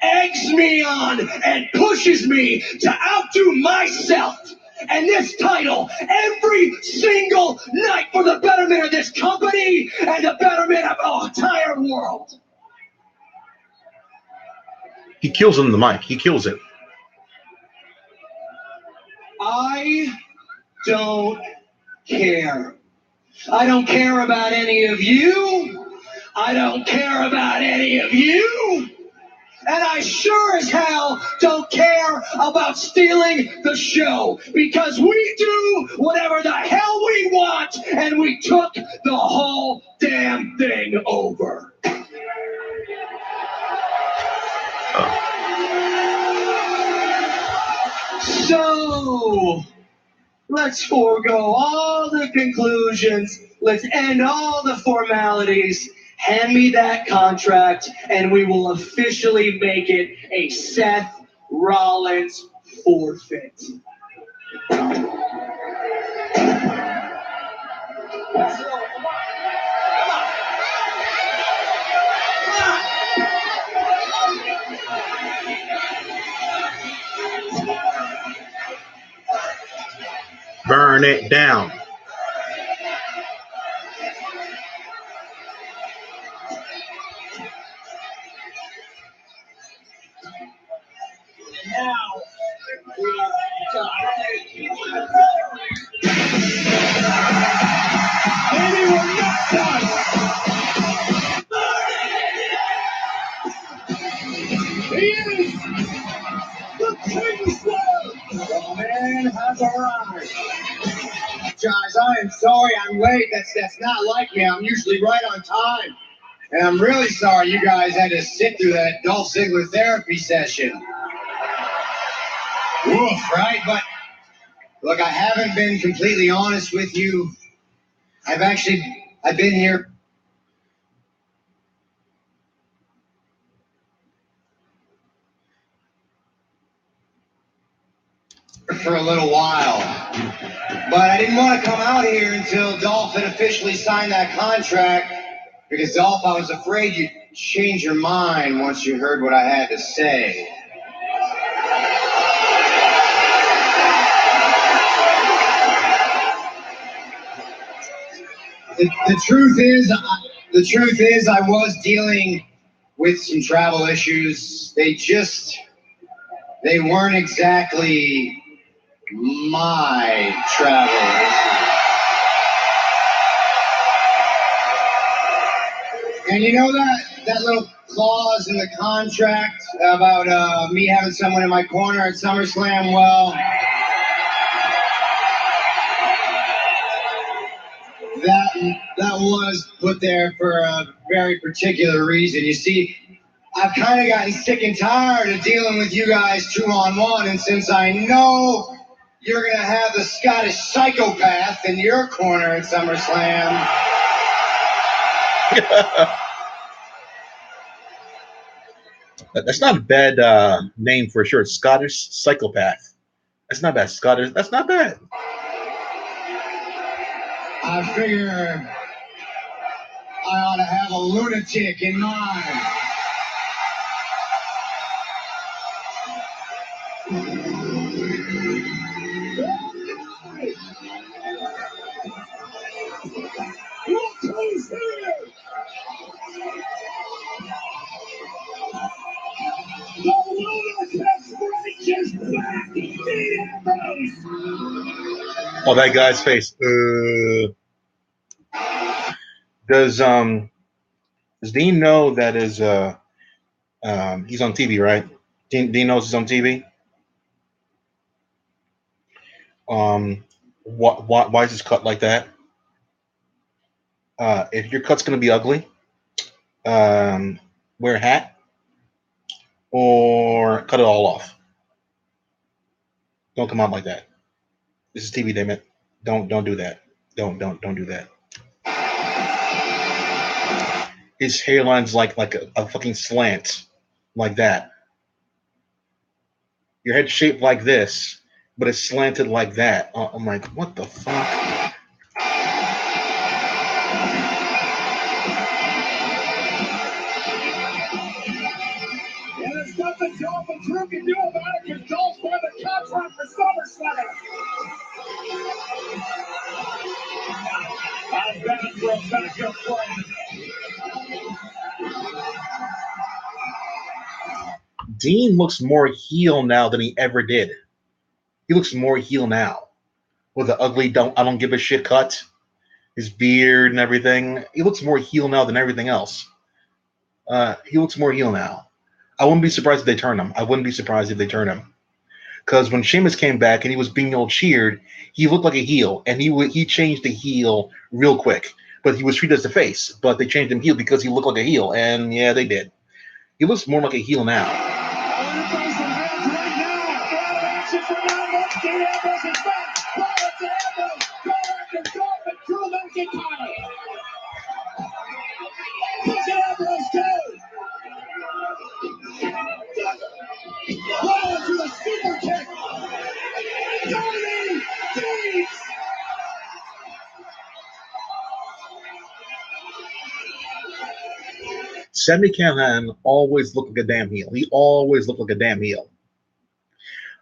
eggs me on and pushes me to outdo myself. And this title every single night for the betterment of this company and the betterment of the entire world. He kills him in the mic. He kills it. I don't care. I don't care about any of you. I don't care about any of you. And I sure as hell don't care about stealing the show, because we do whatever the hell we want, and we took the whole damn thing over. So, let's forego all the conclusions. Let's end all the formalities. Hand me that contract, and we will officially make it a Seth Rollins forfeit. Burn it down. Now, we are done. Maybe we're not done. He is the Kingsman. The man has arrived. Guys, I am sorry I'm late. That's not like me. I'm usually right on time. And I'm really sorry you guys had to sit through that Dolph Ziggler therapy session. Oof, right? But look, I haven't been completely honest with you. I've been here for a little while. But I didn't want to come out here until Dolph had officially signed that contract, because Dolph, I was afraid you'd change your mind once you heard what I had to say. The truth is, I was dealing with some travel issues. They weren't exactly my travel issues. And you know that little clause in the contract about me having someone in my corner at SummerSlam? Well, That was put there for a very particular reason. You see, I've kind of gotten sick and tired of dealing with you guys 2-on-1, and since I know you're going to have the Scottish psychopath in your corner at SummerSlam. That's not a bad name for sure. Scottish psychopath. That's not bad. Scottish. That's not bad. I figure I ought to have a lunatic in mind. Oh, that guy's face. Does Dean know that is he's on TV, right? Dean knows he's on TV. Why is his cut like that? If your cut's gonna be ugly, wear a hat or cut it all off. Don't come out like that. This is TV, damn it. Don't do that. Don't do that. His hairline's like a fucking slant, like that. Your head's shaped like this, but it's slanted like that. I'm like, what the fuck? And there's nothing Dolph and Drew can do about it because Dolph's won the contract for SummerSlam. I'm back for a backup plan. Dean looks more heel now than he ever did. He looks more heel now. With the ugly I don't give a shit cut. His beard and everything. He looks more heel now than everything else. He looks more heel now. I wouldn't be surprised if they turn him. Because when Sheamus came back and he was being all cheered, he looked like a heel. And he changed the heel real quick. But he was treated as the face. But they changed him heel because he looked like a heel. And yeah, they did. He looks more like a heel now. Sami Callihan always looked like a damn heel. He always looked like a damn heel.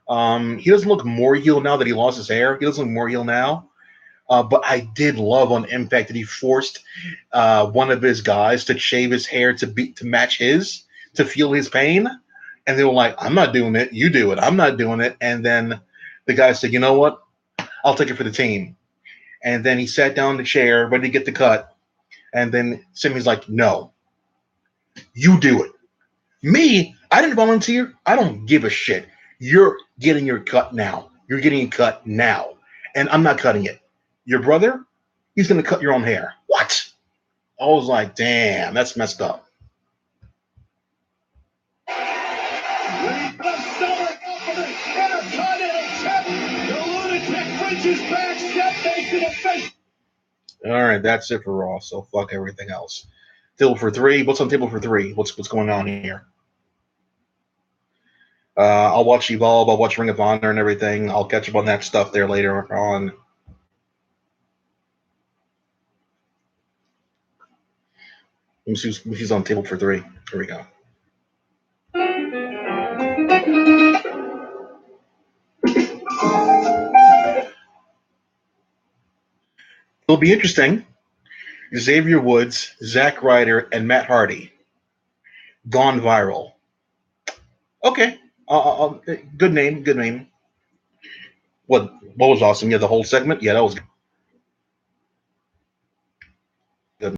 He doesn't look more heel now that he lost his hair. He doesn't look more heel now. But I did love on Impact that he forced one of his guys to shave his hair to match his, to feel his pain. And they were like, I'm not doing it. You do it. I'm not doing it. And then the guy said, you know what? I'll take it for the team. And then he sat down in the chair, ready to get the cut. And then Sami's like, no. You do it. Me, I didn't volunteer. I don't give a shit. You're getting your cut now. You're getting a cut now. And I'm not cutting it. Your brother, he's going to cut your own hair. What? I was like, damn, that's messed up. All right, that's it for Raw. So fuck everything else. Table for 3. What's on table for 3? What's going on here? I'll watch Evolve. I'll watch Ring of Honor and everything. I'll catch up on that stuff there later on. Let me see who's on table for 3. Here we go. It'll be interesting. Xavier Woods, Zack Ryder, and Matt Hardy. Gone viral. Okay. Good name. What was awesome? Yeah, the whole segment? Yeah, that was good.